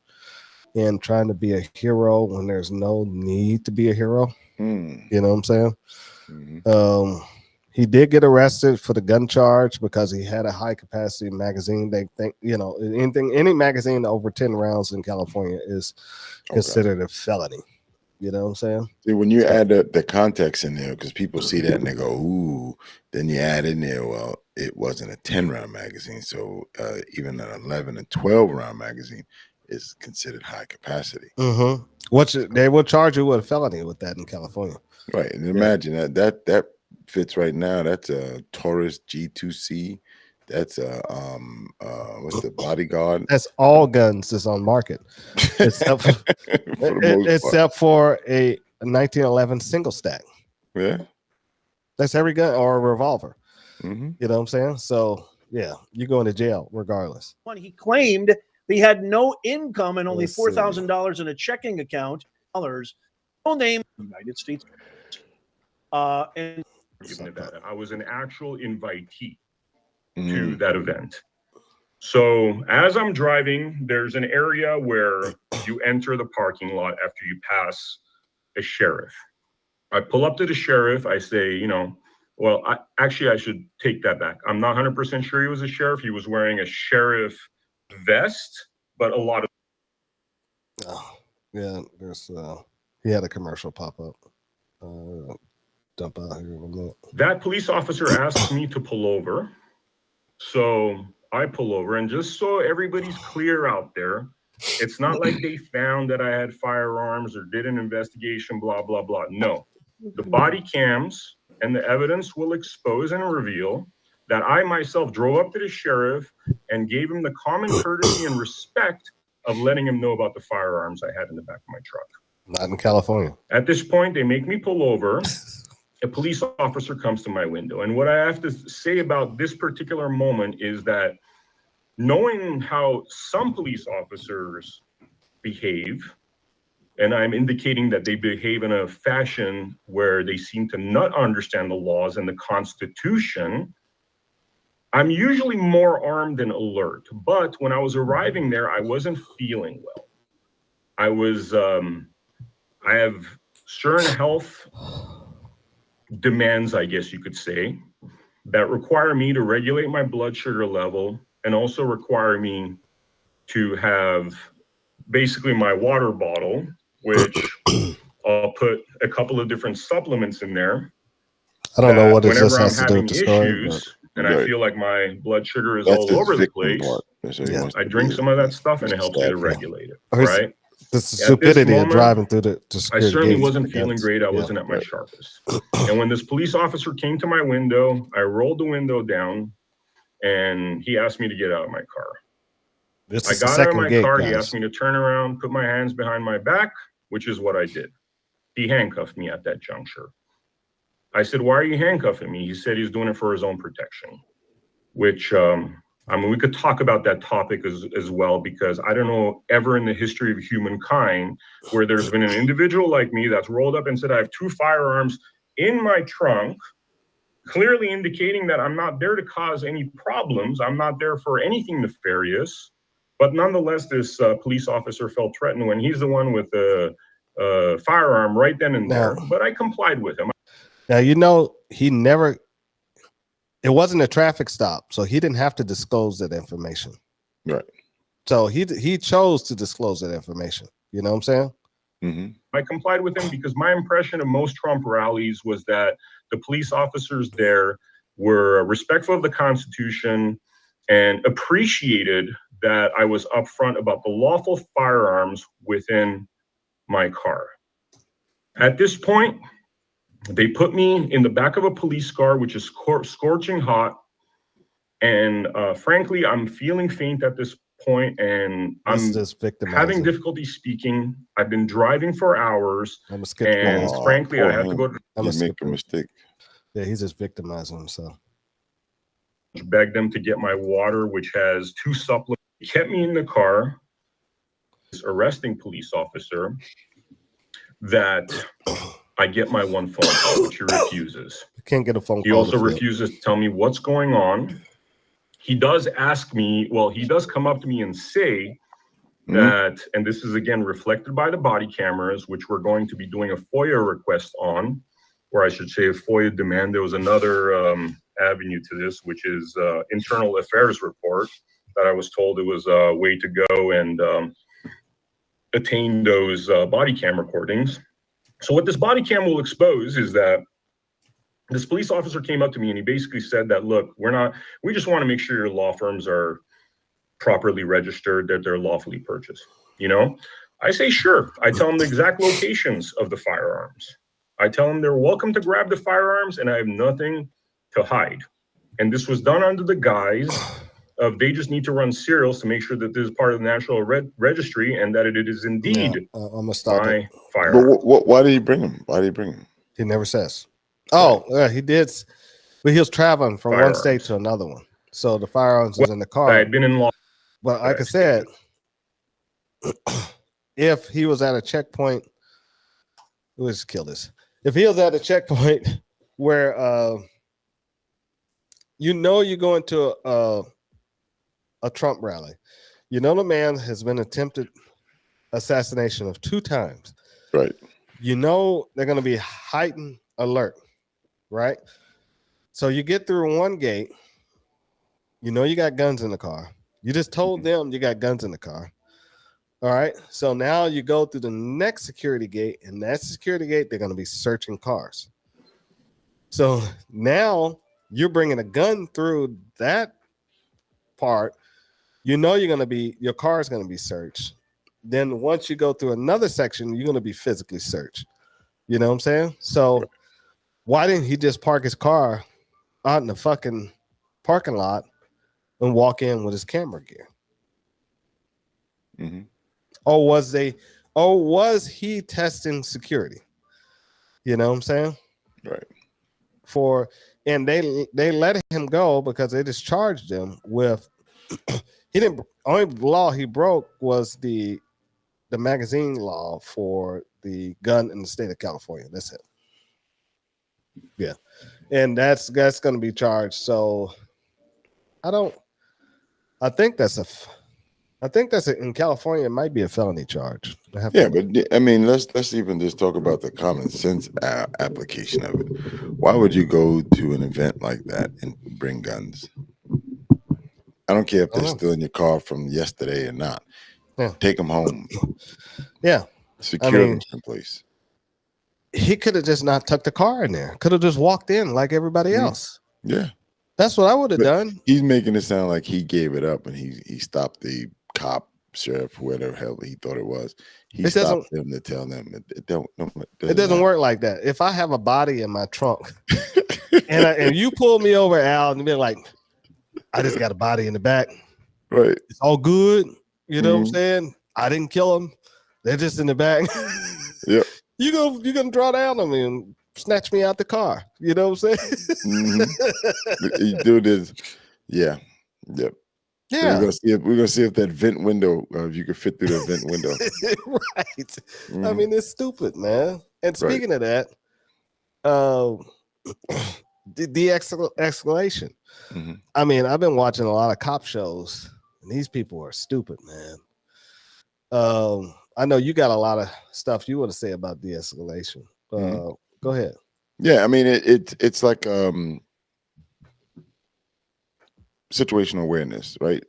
and trying to be a hero when there's no need to be a hero. You know what I'm saying? Mm-hmm. He did get arrested for the gun charge because he had a high capacity magazine. They think, any magazine over 10 rounds in California is considered a felony. You know what I'm saying? See, when you add the context in there, because people see that and they go, ooh, then you add in there, well, it wasn't a 10-round magazine. So even an 11 and 12-round magazine is considered high capacity. Mm-hmm. They will charge you with a felony with that in California. Right. And imagine that fits right now. That's a Taurus G2C. That's a what's the Bodyguard? That's all guns that's on market, except for a 1911 single stack. Yeah, that's every gun or a revolver. Mm-hmm. You know what I'm saying? So yeah, you're going to jail regardless. He claimed he had no income and only $4,000 in a checking account. No name, United States. And Nevada. I was an actual invitee to that event. So as I'm driving, there's an area where you enter the parking lot after you pass a sheriff. I pull up to the sheriff. I say, well, I should take that back. I'm not 100% sure he was a sheriff. He was wearing a sheriff vest, but a lot of. There's he had a commercial pop up. Dump out here in a minute. That police officer asked me to pull over. So I pull over, and just so everybody's clear out there, it's not like they found that I had firearms or did an investigation, blah, blah, blah. No, the body cams and the evidence will expose and reveal that I myself drove up to the sheriff and gave him the common courtesy and respect of letting him know about the firearms I had in the back of my truck. Not in California. At this point, they make me pull over. A police officer comes to my window. And what I have to say about this particular moment is that knowing how some police officers behave, and I'm indicating that they behave in a fashion where they seem to not understand the laws and the Constitution, I'm usually more armed and alert. But when I was arriving there, I wasn't feeling well. I have certain health demands, I guess you could say, that require me to regulate my blood sugar level and also require me to have basically my water bottle, which I'll put a couple of different supplements in there. I don't know what this whenever has I'm to do having with the story, issues and I feel like my blood sugar is all over the place, I drink some of that stuff and it helps me to regulate it, right? The stupidity of driving through the I certainly wasn't feeling great. I wasn't at my sharpest. And when this police officer came to my window, I rolled the window down and he asked me to get out of my car. I got out of my car. He asked me to turn around, put my hands behind my back, which is what I did. He handcuffed me at that juncture. I said, "Why are you handcuffing me?" He said he's doing it for his own protection, which, we could talk about that topic as well, because I don't know ever in the history of humankind where there's been an individual like me that's rolled up and said, "I have 2 firearms in my trunk. clearly indicating that I'm not there to cause any problems. I'm not there for anything nefarious. But nonetheless, this police officer felt threatened when he's the one with the firearm right then and there. But I complied with him. Now, it wasn't a traffic stop, so he didn't have to disclose that information. Right. So he chose to disclose that information. You know what I'm saying? Mm-hmm. I complied with him because my impression of most Trump rallies was that the police officers there were respectful of the Constitution and appreciated that I was upfront about the lawful firearms within my car. At this point, they put me in the back of a police car, which is scorching hot. And frankly, I'm feeling faint at this point, and I'm having difficulty speaking. I've been driving for hours, and frankly, I have to go to make a mistake. Yeah, he's just victimizing himself. Begged them to get my water, which has 2 supplements. He kept me in the car. This arresting police officer that I get my one phone call, which he refuses. You can't get a phone call. He also refuses to tell me what's going on. He does ask me, well, he does come up to me and say that, and this is again reflected by the body cameras, which we're going to be doing a FOIA request on, or I should say a FOIA demand. There was another avenue to this, which is internal affairs report that I was told it was a way to go and attain those body cam recordings. So what this body cam will expose is that this police officer came up to me and he basically said that, look, we just want to make sure your law firms are properly registered, that they're lawfully purchased. You know, I say, sure. I tell them the exact locations of the firearms. I tell them they're welcome to grab the firearms and I have nothing to hide. And this was done under the guise of they just need to run serials to make sure that this is part of the National Registry and that it is indeed my firearm. But why did he bring him? Why did he bring him? He never says. Oh, yeah, he did. But he was traveling from one state to another one. So the firearms was in the car. I had been in law. But like I said, if he was at a checkpoint, let's kill this. If he was at a checkpoint where you're going to a Trump rally, the man has been attempted assassination of 2 times. Right. They're going to be heightened alert. Right. So you get through one gate, you got guns in the car. You just told them you got guns in the car. All right. So now you go through the next security gate, and that security gate, they're going to be searching cars. So now you're bringing a gun through that part. Your car is going to be searched. Then once you go through another section, you're going to be physically searched. You know what I'm saying? So why didn't he just park his car out in the fucking parking lot and walk in with his camera gear? Mm-hmm. Or was he testing security? You know what I'm saying? Right. And they let him go because they discharged him with only law he broke was the magazine law for the gun in the state of California. That's it. Yeah. And that's going to be charged. So I think that's in California, it might be a felony charge. But I mean, let's even just talk about the common sense application of it. Why would you go to an event like that and bring guns? I don't care if they're still in your car from yesterday or not. Yeah. Take them home. Yeah. Secure them someplace. He could have just not tucked the car in there. Could have just walked in like everybody else. Yeah. That's what I would have done. He's making it sound like he gave it up and he stopped the cop, sheriff, whatever hell he thought it was. He stopped them to tell them it doesn't work like that. If I have a body in my trunk and you pull me over, Al, and be like, I just got a body in the back. Right. It's all good. You know what I'm saying? I didn't kill them. They're just in the back. Yep. You're gonna draw down on me and snatch me out the car. You know what I'm saying? You do this. Yeah. Yep. Yeah. So we're gonna see if that vent window, if you can fit through the vent window. Right. I mean, it's stupid, man. And speaking of that, De-escalation. Mhm. I mean, I've been watching a lot of cop shows, and these people are stupid, man. I know you got a lot of stuff you want to say about de-escalation. Go ahead. Yeah, I mean it's like situational awareness, right?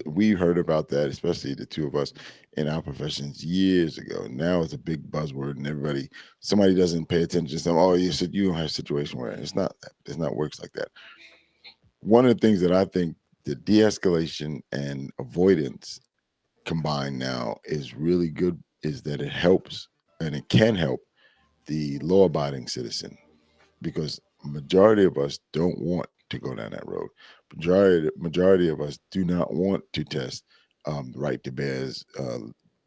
We heard about that, especially the two of us in our professions years ago. Now it's a big buzzword, and somebody doesn't pay attention to them. Oh, you said you don't have situational awareness. It's not that. It's not works like that. One of the things that I think the de-escalation and avoidance combined now is really good is that it helps, and it can help the law-abiding citizen, because majority of us don't want to go down that road. Majority of us do not want to test the right to bear's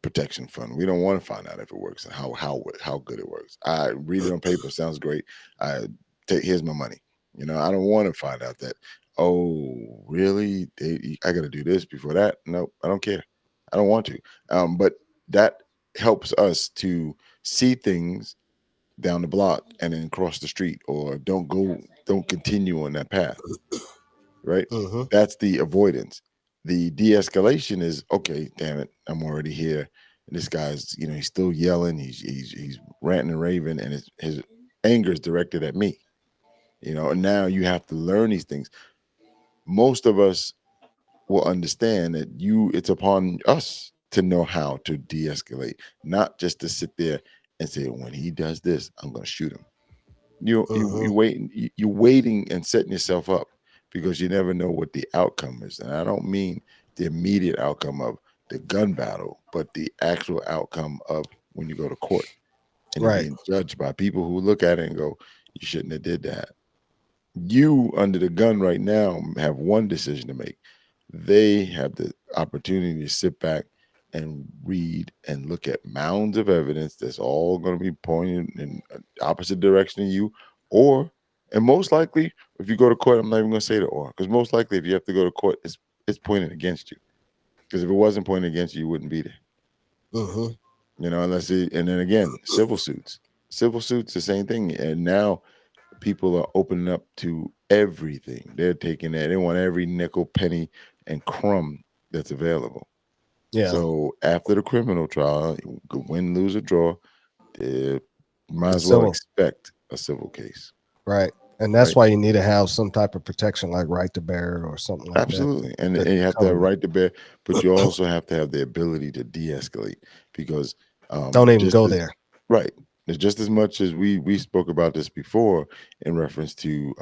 protection fund. We don't want to find out if it works and how good it works. I read it on paper, sounds great. Here's my money. I don't want to find out that, oh, really? I got to do this before that. No, I don't care. I don't want to. But that helps us to see things down the block and then cross the street, or don't continue on that path, right? That's the avoidance. The de-escalation is, okay, damn it, I'm already here, and this guy's, he's still yelling, he's ranting and raving, and his anger is directed at me, and now you have to learn these things. Most of us will understand that it's upon us to know how to de-escalate, not just to sit there and say, when he does this, I'm going to shoot him. You're waiting and setting yourself up, because you never know what the outcome is. And I don't mean the immediate outcome of the gun battle, but the actual outcome of when you go to court and you're being judged by people who look at it and go, you shouldn't have did that. You under the gun right now have one decision to make. They have the opportunity to sit back and read and look at mounds of evidence that's all going to be pointing in an opposite direction to you, and most likely, if you go to court, I'm not even going to say the or, because most likely if you have to go to court, it's pointed against you. Because if it wasn't pointed against you, you wouldn't be there. And then again, civil suits, the same thing. And now people are opening up to everything. They're taking that. They want every nickel, penny, and crumb that's available. Yeah. So after the criminal trial, win, lose, or draw, they might as well expect a civil case. Right. And that's why you need to have some type of protection, like right to bear or something like Absolutely. that. And you have to have right to bear, but you also have to have the ability to de-escalate, because don't even go there. Right. Just as much as we spoke about this before in reference to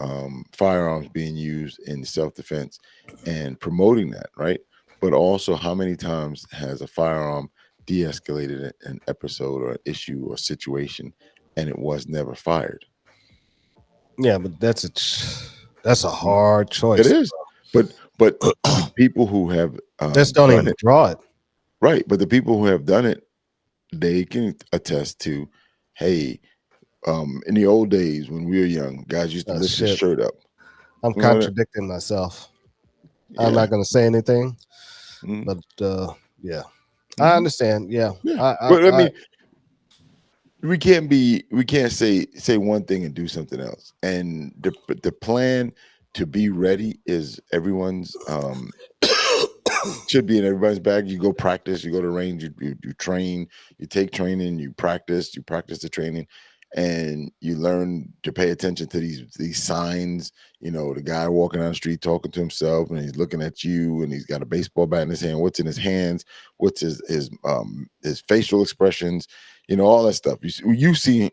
firearms being used in self-defense and promoting that, right? But also, how many times has a firearm de-escalated an episode or an issue or situation, and it was never fired? Yeah, but that's a hard choice. It is. But the people who have just don't even draw it. Right. But the people who have done it, they can attest to, hey, in the old days when we were young, guys used to lift their shirt up. I'm contradicting myself. Yeah. I'm not going to say anything, but I understand. Yeah. But I mean, we can't say one thing and do something else. And the plan to be ready is everyone's should be in everybody's bag. You go practice, you go to range, you train, you take training, you practice the training, and you learn to pay attention to these signs. The guy walking down the street talking to himself, and he's looking at you, and he's got a baseball bat in his hand. What's in his hands? What's his facial expressions? All that stuff. You see,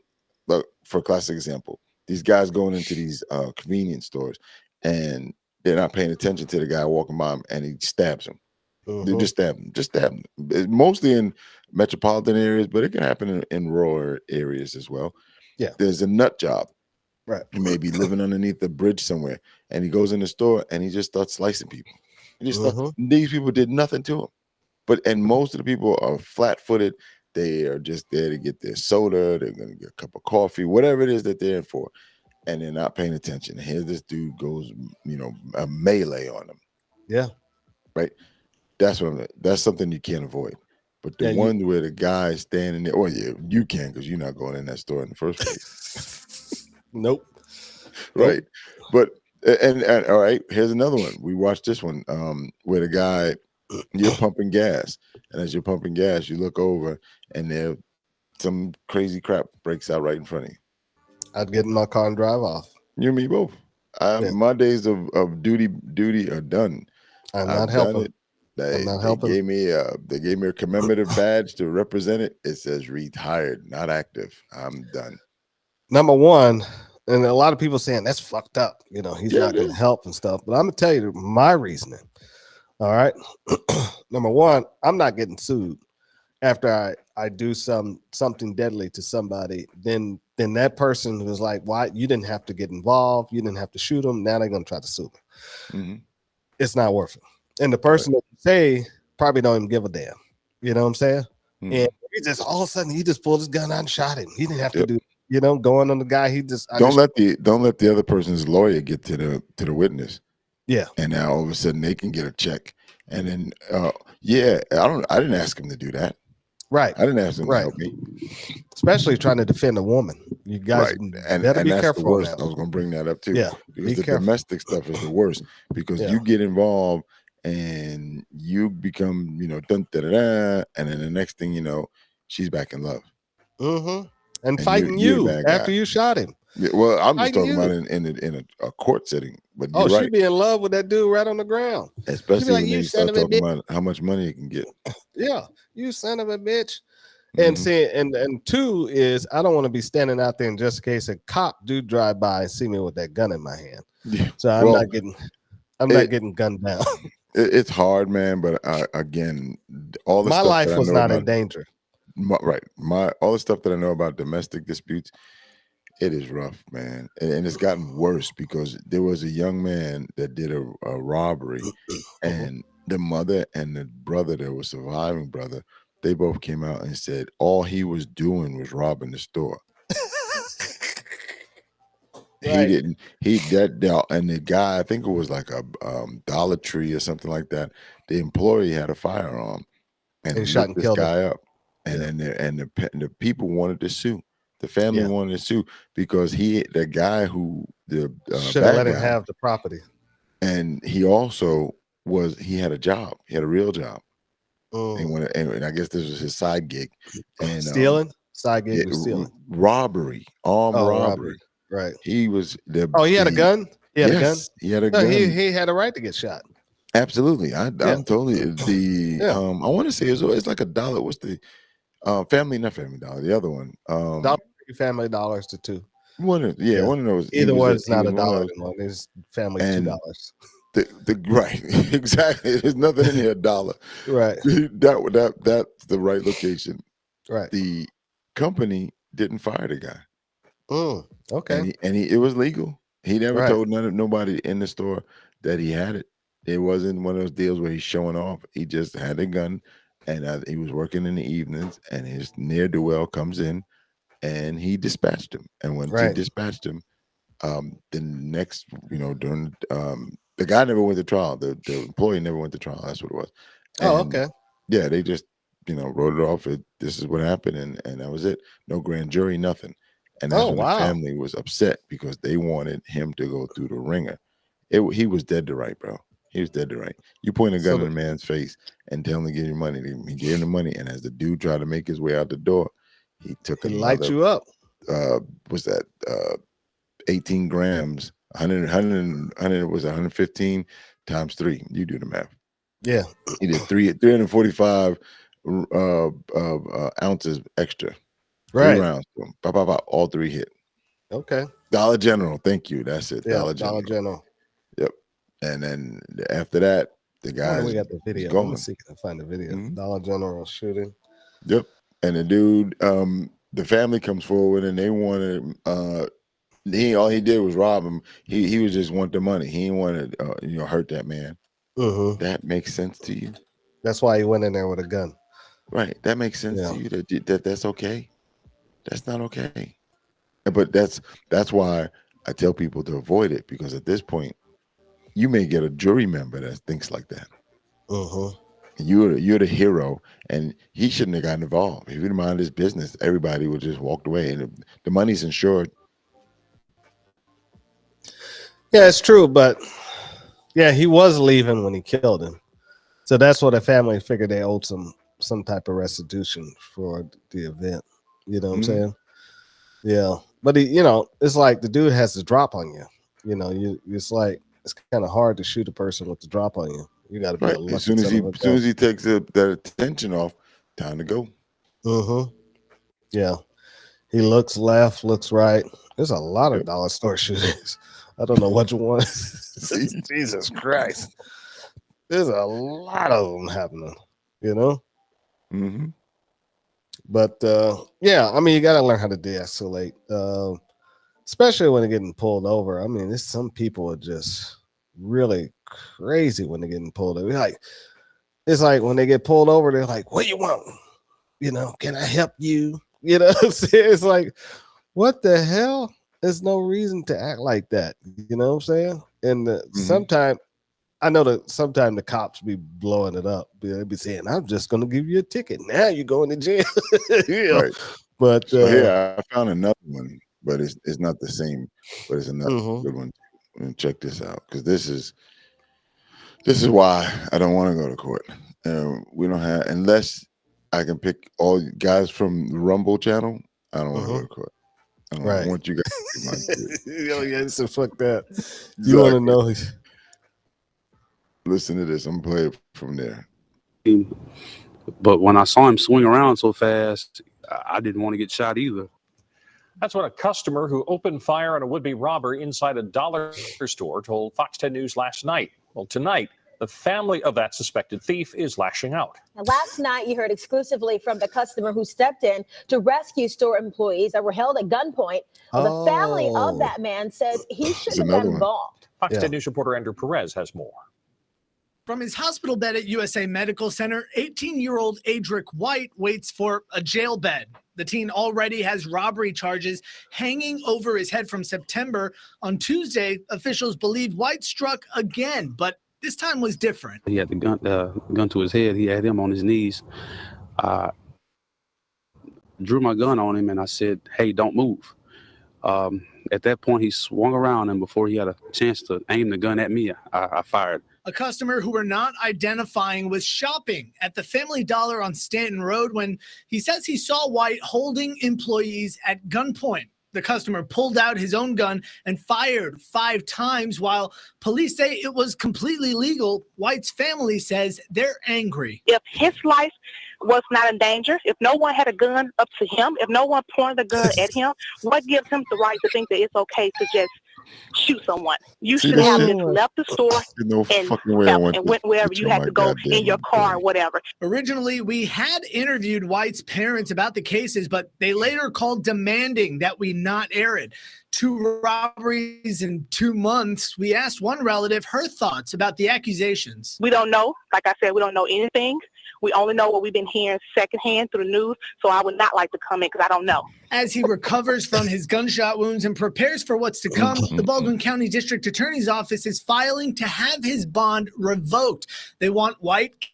look, for a classic example, these guys going into these convenience stores, and they're not paying attention to the guy walking by him, and he stabs him. They just stab him. Mostly in metropolitan areas, but it can happen in rural areas as well. Yeah, there's a nut job. Right, he may be living underneath the bridge somewhere, and he goes in the store and he just starts slicing people. These people did nothing to him, and most of the people are flat-footed. They are just there to get their soda. They're going to get a cup of coffee, whatever it is that they're in for. And they're not paying attention. And here this dude goes, a melee on them. Yeah. Right. That's something you can't avoid. But the one where the guy's standing there, you can, because you're not going in that store in the first place. Nope. Right. But and all right, here's another one. We watched this one where the guy, you're pumping gas, and as you're pumping gas, you look over and there some crazy crap breaks out right in front of you. I'd get in my car and drive off. You and me both. Yeah. My days of duty are done. I'm I've not done helping. it. They not helping. gave me a commemorative badge to represent it. It says retired, not active. I'm done. Number one, and a lot of people saying that's fucked up. You know, he's Yeah, not it going to is. help and stuff. But I'm gonna tell you my reasoning. All right. Number one, I'm not getting sued after I do something deadly to somebody. Then that person was like, "Why you didn't have to get involved? You didn't have to shoot them. Now they're gonna try to sue me. Mhm. It's not worth it." And the person that you say probably don't even give a damn. You know what I'm saying? Mhm. And he just all of a sudden he just pulled his gun out and shot him. He didn't have to Yep. do, going on the guy. He just Don't let the other person's lawyer get to the witness. Yeah. And now all of a sudden they can get a check. And then I didn't ask him to do that. Right. I didn't ask him to Right. help me. Especially trying to defend a woman. You guys And better be that's careful the on worst. that I was one. gonna bring that up too. Yeah, Because be the careful. domestic stuff is the worst because Yeah. you get involved and you become, dun da da da, and then the next thing you know, she's back in love. Mm-hmm. And And fighting you're the you bad after guy. you shot him. Yeah, well, I'm just Fighting talking you. about in a court setting. But Oh, you're she'd right. be in love with that dude right on the ground. Especially like, when "You they son start of a talking bitch." about how much money you can get. Yeah, you son of a bitch. And Mhm. see, and two is I don't want to be standing out there in just in case a cop do drive by and see me with that gun in my hand. Yeah. So I'm not getting gunned down. It's hard, man. But again, all the My stuff life that I was know not about in danger. all the stuff that I know about domestic disputes, it is rough, man, and it's gotten worse because there was a young man that did a robbery, and the mother and the brother that was surviving brother, they both came out and said all he was doing was robbing the store. He didn't. And the guy, I think it was like a Dollar Tree or something like that. The employee had a firearm and And shot lit and this killed him. guy up, and Yeah. then the people wanted to sue. The family Yeah. wanted to sue because the guy who the Should have bad let him guy, have the property. and he also he had a job. He had a real job. And I guess this was his side gig. And Stealing? Side gig was stealing. Robbery, armed robbery. Right. He was he had a gun? He had a gun? He had a No, gun. he had a right to get shot. Absolutely. I'm totally Yeah. I want to say it's like $1. What's the not Family Dollar, the other one. Family dollars to $2. One of those. Either was one is not he was one of $1 those. anymore. It's family And $2. The right, exactly. There's nothing in here $1. Right. That's the right location. Right. The company didn't fire the guy. Okay. And it was legal. He never Right. told nobody in the store that he had it. It wasn't one of those deals where he's showing off. He just had a gun, and he was working in the evenings. And his ne'er-do-well comes in, and he dispatched him. And when he dispatched him, the next, during the guy never went to trial. The employee never went to trial. That's what it was. Okay. Yeah, they just wrote it off. This is what happened, and that was it. No grand jury, nothing. And that's when the family was upset because they wanted him to go through the ringer. He was dead to right, bro. He was dead to right. You point a gun in a man's face and tell him to give you money. He gave him the money, and as the dude tried to make his way out the door, he took He light you up. What's that? 18 grams. 100 was 115 times 3. You do the math. Yeah. He did 345 ounces extra. Right. 3 rounds. All 3 hit. Okay. Dollar General. Thank you. That's it. Yeah, Dollar General. Yep. And then after that, the guy. We got the video. Let me see if I can find the video. Dollar General shooting. Yep. And the dude, the family comes forward and they wanted all he did was rob him. He was just want the money. He didn't want to hurt that man. That makes sense to you? That's why he went in there with a gun. Right. That makes sense to you that's okay. That's not okay. But that's why I tell people to avoid it, because at this point you may get a jury member that thinks like that. You're the hero, and he shouldn't have gotten involved. If he didn't mind his business, everybody would just walked away, and the money's insured. Yeah, it's true, but yeah, he was leaving when he killed him. So that's what the family figured they owed some type of restitution for the event. You know what I'm saying? Yeah. But it's like the dude has to drop on you. It's like it's kind of hard to shoot a person with the drop on you. You got to be Right. a lucky As soon as he takes that attention off, time to go. Mm-hmm. Yeah. He looks left, looks right. There's a lot of dollar store shootings. I don't know which one. Jesus Christ. There's a lot of them happening, Mm-hmm. But yeah, I mean, you got to learn how to de-escalate, especially when they're getting pulled over. I mean, some people are just really crazy when they're getting pulled over. It's like when they get pulled over, they're like, "What do you want? Can I help you?" It's like, what the hell? There's no reason to act like that. You know what I'm saying? And sometimes I know that sometimes the cops be blowing it up. They be saying, "I'm just gonna give you a ticket. Now you're going to jail." Right. But so here I found another one, but it's not the same, but it's another good one. And check this out, because this is why I don't want to go to court. We don't have, unless I can pick all guys from the Rumble channel. I don't want to go to court. I don't want you guys to be oh yeah, so fuck that. Exactly. You want to know? Listen to this. I'm gonna play it from there. But when I saw him swing around so fast, I didn't want to get shot either. That's what a customer who opened fire on a would-be robber inside a dollar store told Fox 10 News last night. Well, tonight, the family of that suspected thief is lashing out. Now, last night, you heard exclusively from the customer who stepped in to rescue store employees that were held at gunpoint. Well, the family of that man says he shouldn't have been involved. Fox 10 News reporter Andrew Perez has more. From his hospital bed at USA Medical Center, 18-year-old Adric White waits for a jail bed. The teen already has robbery charges hanging over his head from September. On Tuesday, officials believe White struck again, but this time was different. He had the gun to his head. He had him on his knees. I drew my gun on him and I said, "Hey, don't move." At that point, he swung around, and before he had a chance to aim the gun at me, I fired. A customer who we're not identifying was shopping at the Family Dollar on Stanton Road when he says he saw White holding employees at gunpoint. The customer pulled out his own gun and fired 5 times. While police say it was completely legal, White's family says they're angry. If his life was not in danger, if no one had a gun up to him, if no one pointed a gun at him, what gives him the right to think that it's okay to just shoot someone? You should have just left the store and went wherever you had to go in your car or whatever. Originally, we had interviewed White's parents about the cases, but they later called demanding that we not air it. 2 robberies in 2 months. We asked one relative her thoughts about the accusations. We don't know. Like I said, we don't know anything. We only know what we've been hearing secondhand through the news, so I would not like to comment because I don't know. As he recovers from his gunshot wounds and prepares for what's to come, the Baldwin County District Attorney's Office is filing to have his bond revoked. They want White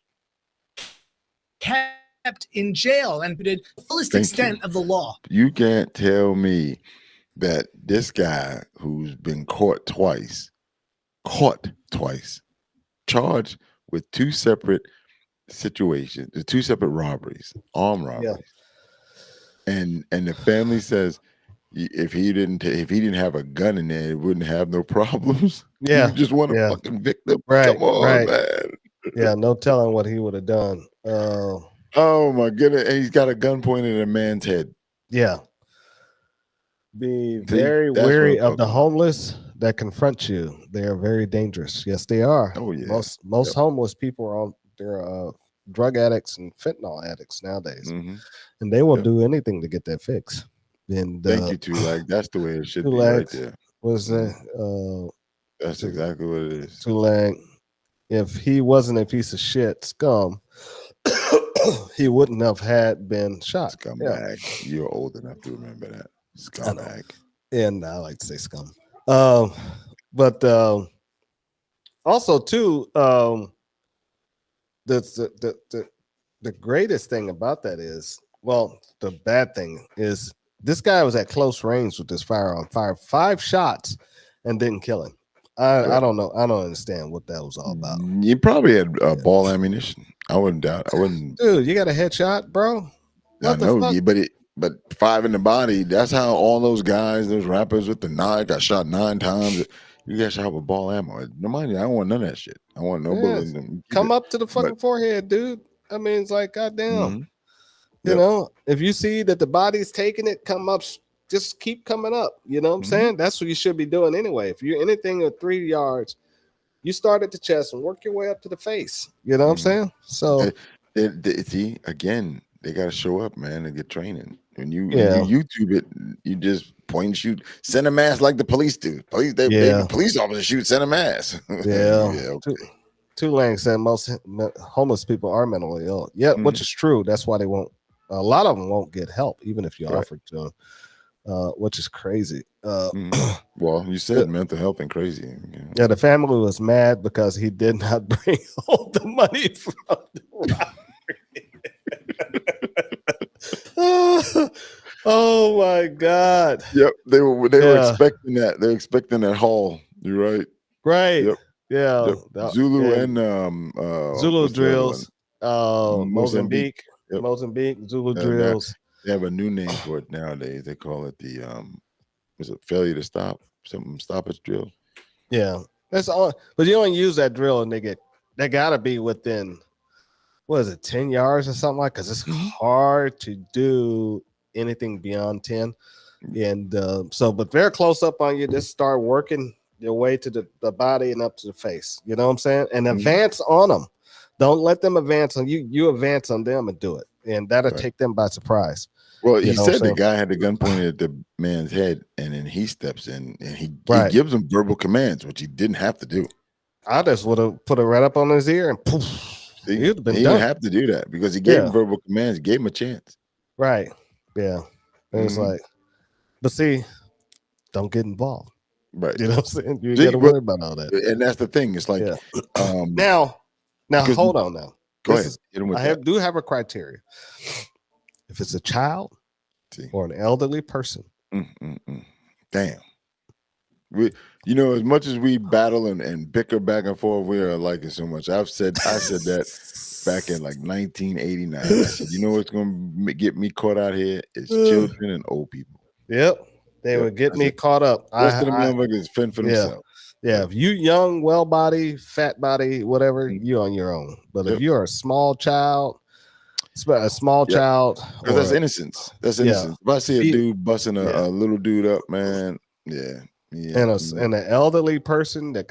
kept in jail and to the fullest extent of the law. You can't tell me that this guy who's been caught twice, charged with 2 separate situations, 2 separate robberies, armed robberies, and the family says if he didn't have a gun in there, it wouldn't have no problems. You just want a fucking victim. Come on, man. Yeah, no telling what he would have done. Oh my goodness, and he's got a gun pointed at a man's head. Yeah. Be very wary of the homeless that confront you. They are very dangerous. Yes, they are. Oh yeah. Most homeless people are they're drug addicts and fentanyl addicts nowadays, and they will do anything to get that fix. And thank you, Tulak. That's the way it should be right there. Was that? That's exactly what it is. Tulak. If he wasn't a piece of shit scum, he wouldn't have been shot. Scumbag. Yeah. You're old enough to remember that. Scumbag. And I like to say scum. But also too, the greatest thing about that is, well, the bad thing is this guy was at close range with this firearm, fired 5 shots and didn't kill him. I don't know. I don't understand what that was all about. You probably had ball ammunition. I wouldn't doubt. I wouldn't. Dude, you got a headshot, bro. I know, but 5 in the body. That's how all those guys, those rappers with the 9 got shot 9 times. You got shot with ball ammo. No mind, I don't want none of that shit. I want no bullets. Come up to the fucking forehead, dude. I mean, it's like, goddamn. You know, if you see that the body's taking it, come up, just keep coming up. You know what I'm saying? That's what you should be doing anyway. If you're anything at 3 yards, you start at the chest and work your way up to the face. You know what I'm saying? So, see, again, they got to show up, man, and get training. When you YouTube it, you just point and shoot. Send a mass like the police do. The police officers shoot, send a mass. Tulane said most homeless people are mentally ill. Yeah, which is true. That's why they won't. A lot of them won't get help, even if you offer to them, which is crazy. Well, you said mental health and crazy. Yeah, the family was mad because he did not bring all the money from the robbery. Oh my God! Yep, they were expecting that. They're expecting that haul. You're right. Right. Yep. Yeah. Yep. Zulu and Zulu drills. Mozambique. Yep. Mozambique. Zulu drills. They have a new name for it nowadays. They call it the was it failure to stop? Something stoppage drill. Yeah, that's all. But you don't use that drill, and they gotta be within, what is it, 10 yards or something like? Because it's hard to do anything beyond 10. And but they're close up on you. Just start working your way to the body and up to the face. You know what I'm saying? And advance on them. Don't let them advance on you. You advance on them and do it, and that'll take them by surprise. Well, he said the guy had the gun pointed at the man's head, and then he steps in and he gives him verbal commands, which he didn't have to do. I just would have put it right up on his ear and poof. He didn't have to do that because he gave him verbal commands, gave him a chance. Right. Yeah. And it's like, but see, don't get involved. Right. You know what I'm saying? You got to worry about all that. And that's the thing. It's like, now, hold on now. Go ahead. Do have a criteria. If it's a child or an elderly person. Damn. As much as we battle and bicker back and forth, we are liking so much. I said that back in like 1989. I said, you know what's going to get me caught out here is children and old people. Yep. They would get me caught up. Most of them motherfuckers fend for themselves. Yeah, if you young, well body, fat body, whatever, you on your own. But if you're a small child, because that's innocence. That's innocence. If I see a dude busting a little dude up, man, and an elderly person that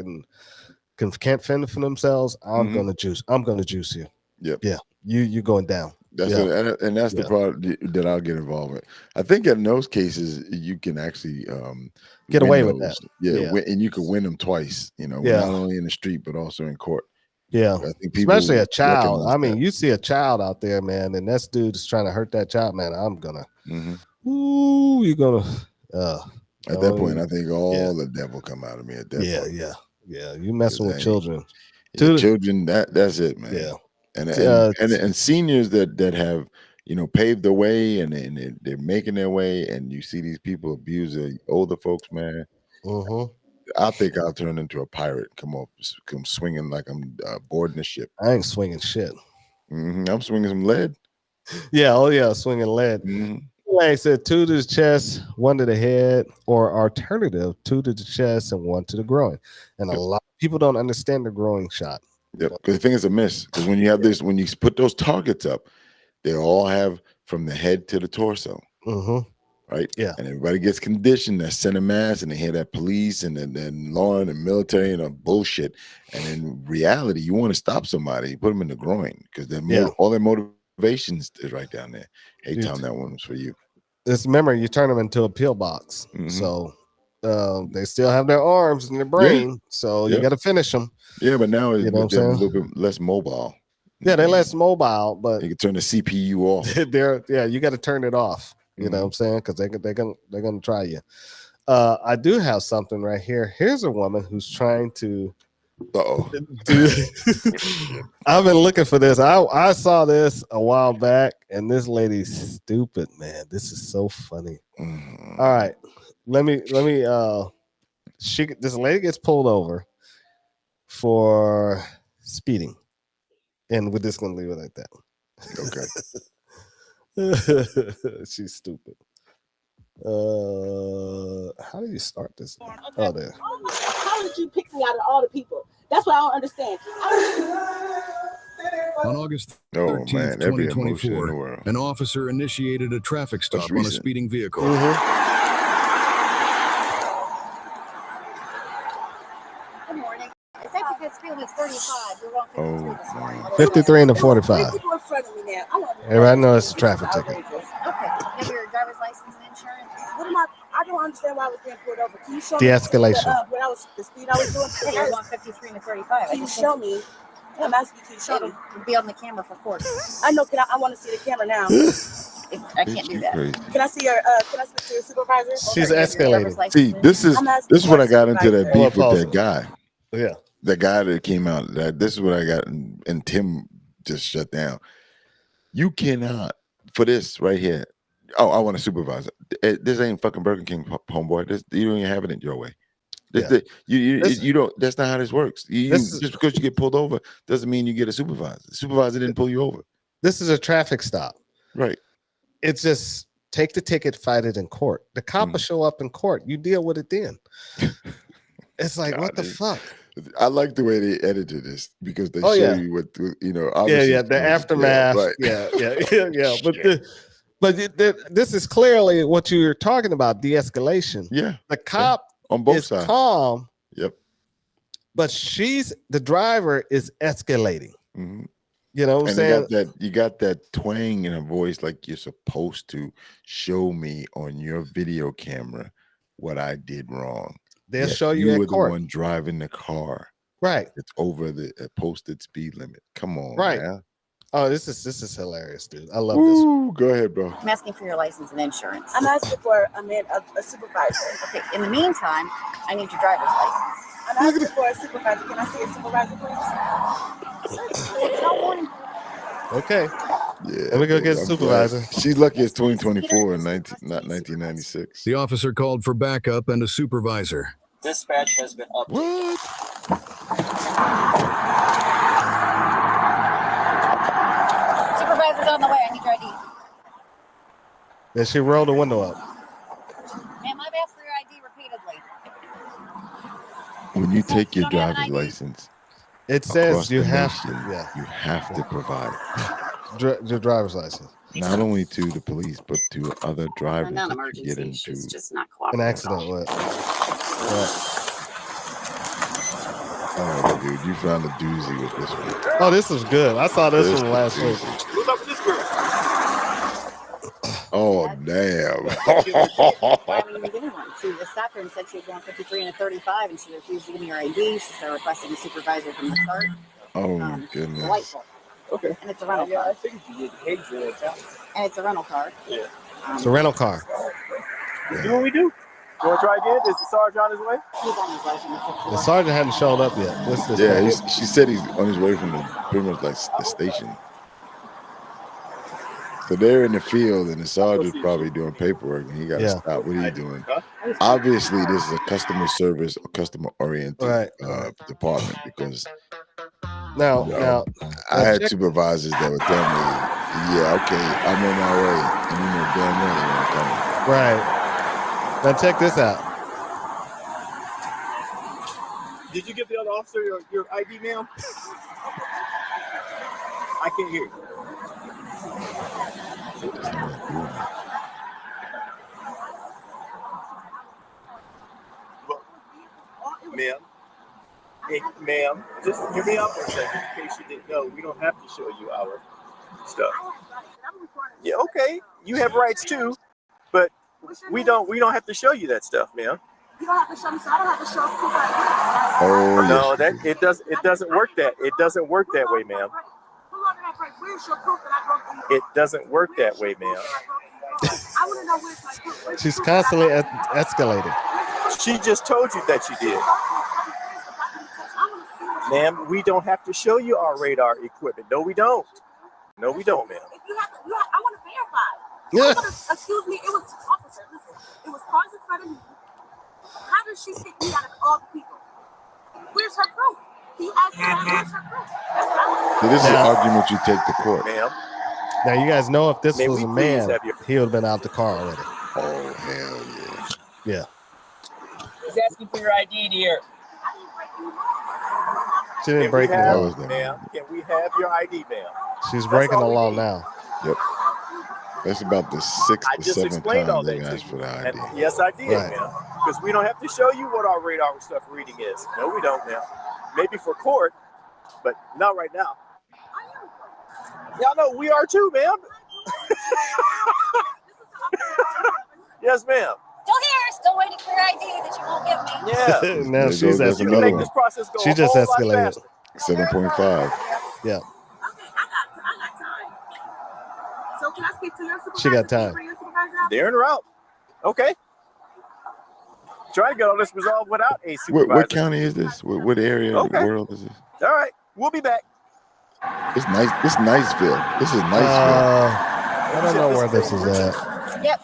can't fend for themselves, I'm gonna juice you. Yep. Yeah, you going down. That's and that's the part that I'll get involved with. I think in those cases you can actually get away with that. And you can win them twice. Not only in the street but also in court. Yeah, I think people, especially a child. I mean, you see a child out there, man, and that dude is trying to hurt that child, man. I'm gonna, you're gonna. At that point, I think all the devil come out of me. At that point, yeah. You messing with children, children. That's it, man. Yeah, and seniors that have paved the way and they're making their way, and you see these people abuse the older folks, man. I think I'll turn into a pirate. Come swinging like I'm boarding a ship. I ain't swinging shit. I'm swinging some lead. Yeah, swinging lead. Like I said, 2 to the chest, 1 to the head, or alternative, 2 to the chest and 1 to the groin. And a lot of people don't understand the groin shot. Yep, because the thing is a miss. Because when you have this, when you put those targets up, they all have from the head to the torso. Right? Yeah. And everybody gets conditioned. They send a mass and they hear that police and then law and military and bullshit. And in reality, you want to stop somebody, you put them in the groin because all their motivations is right down there. Hey, Tom, that one was for you. Just remember, you turn them into a pill box. So they still have their arms and their brain. So you got to finish them. Yeah, but now they're a little bit less mobile. Yeah, they're less mobile, but you can turn the CPU off. You got to turn it off. You know what I'm saying? Because they're gonna try you. I do have something right here. Here's a woman who's trying to. I've been looking for this. I saw this a while back, and this lady's stupid, man. This is so funny. All right, let me This lady gets pulled over for speeding, and we're just gonna leave it like that. Okay. She's stupid. How do you start this? Oh, there. How did you pick me out of all the people? That's what I don't understand. On August 13th, 2024, an officer initiated a traffic stop on a speeding vehicle. Good morning. I think you could speed limit 35. You're on 53 this morning. 53 and 45. People in front of me now. Everybody knows it's a traffic ticket. Okay. You have your driver's license and insurance? What am I don't understand why I was being pulled over. Can you show me De-escalation. the speed I was doing? You're going 53 and 35. Can you show me? I'm asking you, can you show me? It'll be on the camera for court. I know. I want to see the camera now. I can't do that. Can I see your? Can I speak to your supervisor? She's escalating. See, this is what I got into that beef with that guy. Yeah, the guy that came out. This is what I got, and Tim just shut down. You cannot for this right here. Oh, I want a supervisor. This ain't fucking Burger King, homeboy. You don't even have it your way. You don't. That's not how this works. Just because you get pulled over doesn't mean you get a supervisor. The supervisor didn't pull you over. This is a traffic stop, right? It's just take the ticket, fight it in court. The cop will show up in court. You deal with it then. It's like, what the fuck? I like the way they edited this because they show you what the aftermath. But this is clearly what you're talking about, de-escalation. Yeah, the cop on both is sides. Calm. Yep. But the driver is escalating. Mm-hmm. You know what I'm saying? You got that twang in a voice like you're supposed to show me on your video camera what I did wrong. They'll show you were in court. The one driving the car. Right. It's over the posted speed limit. Come on, right. man. Oh, this is hilarious, dude. I love this. Go ahead, bro. I'm asking for your license and insurance. I'm asking for a supervisor. Okay. In the meantime, I need your driver's license. I'm asking for a supervisor. Can I see a supervisor, please? Okay. Yeah. Let me go get a supervisor. She's lucky it's 2024 and not 1996. The officer called for backup and a supervisor. Dispatch has been updated. What? Supervisor's on the way. I need your ID. Then she rolled the window up. Ma'am, I've asked for your ID repeatedly. When you take your driver's license, it says you have you have to provide your driver's license. Not only to the police, but to other drivers. Not an emergency. She's just not An cooperating. accident. What? Oh, dude, you found a doozy with this one. Oh, this was good. I saw this one last week. What's up with this girl? Oh, damn. Why didn't you get one? She just stopped her and said she was going 53 and a 35, and she refused to give me her ID. She started requesting a supervisor from the start. Oh, my goodness. Delightful. Okay. And it's a rental Yeah, car. I figured you did eggs in that town. And it's a rental car. Yeah. It's a rental car. Let's do what we do. You want to try again? Is the sergeant on his way? He's on his way from the The sergeant hadn't showed up yet. What's this? She said he's on his way from pretty much like the station. So they're in the field, and the sergeant's probably doing paperwork, and he got to stop. What are you doing? Huh? Obviously, this is a customer service or customer-oriented department because now I had supervisors that would tell me, "Yeah, okay, I'm on my way," and you know damn well they weren't coming. Right. Now check this out. Did you give the other officer your ID, ma'am? I can't hear you. Ma'am. Hey, ma'am, just hear me out for a second in case you didn't know. We don't have to show you our stuff. Yeah, okay. You have rights too, but we don't have to show you that stuff, ma'am. You don't have to show me, so I don't have to show proof. Oh, no, it doesn't work that way, ma'am. It doesn't work that way, ma'am. I want to know where's my proof. She's constantly escalating. She just told you that you did. Ma'am, we don't have to show you our radar equipment. No, we don't. No, we don't, ma'am. If you have to, I want to verify. Yeah. Excuse me, it was officer. Listen, it was cars in front of me. How does she pick me out of all the people? Where's her proof? He asked her, where's her proof? That's what I want. So this is an argument you take to court. Ma'am. Now you guys know if this May was we a please man, have your- he would have been out the car already. Oh hell yeah. Yeah. He's asking for your ID, dear. She didn't break the That law. was the Ma'am, can we have your ID, ma'am? She's That's breaking the all we law need. now. Yep. That's about the sixth I or just seventh explained all time that they've to asked for you. the And ID. yes, I did, Right. ma'am. Because we don't have to show you what our radar stuff reading is. No, we don't, ma'am. Maybe for court, but not right now. Y'all know we are too, ma'am. Yes, ma'am. Still here, still waiting for your ID that you won't give me. Yeah. Now There she's goes there's You can another make escalated. this process go She a just whole lot escalated. faster. 7.5. Yeah. Okay, I got time. So can I speak to your supervisor? She got Can you time. bring your supervisor out? They're en route. Okay. Try to get all this resolved without a supervisor. What county is this? What area of the Okay. world is this? All right, we'll be back. It's nice. This Niceville. This is Niceville. I don't know where this is at. Yep.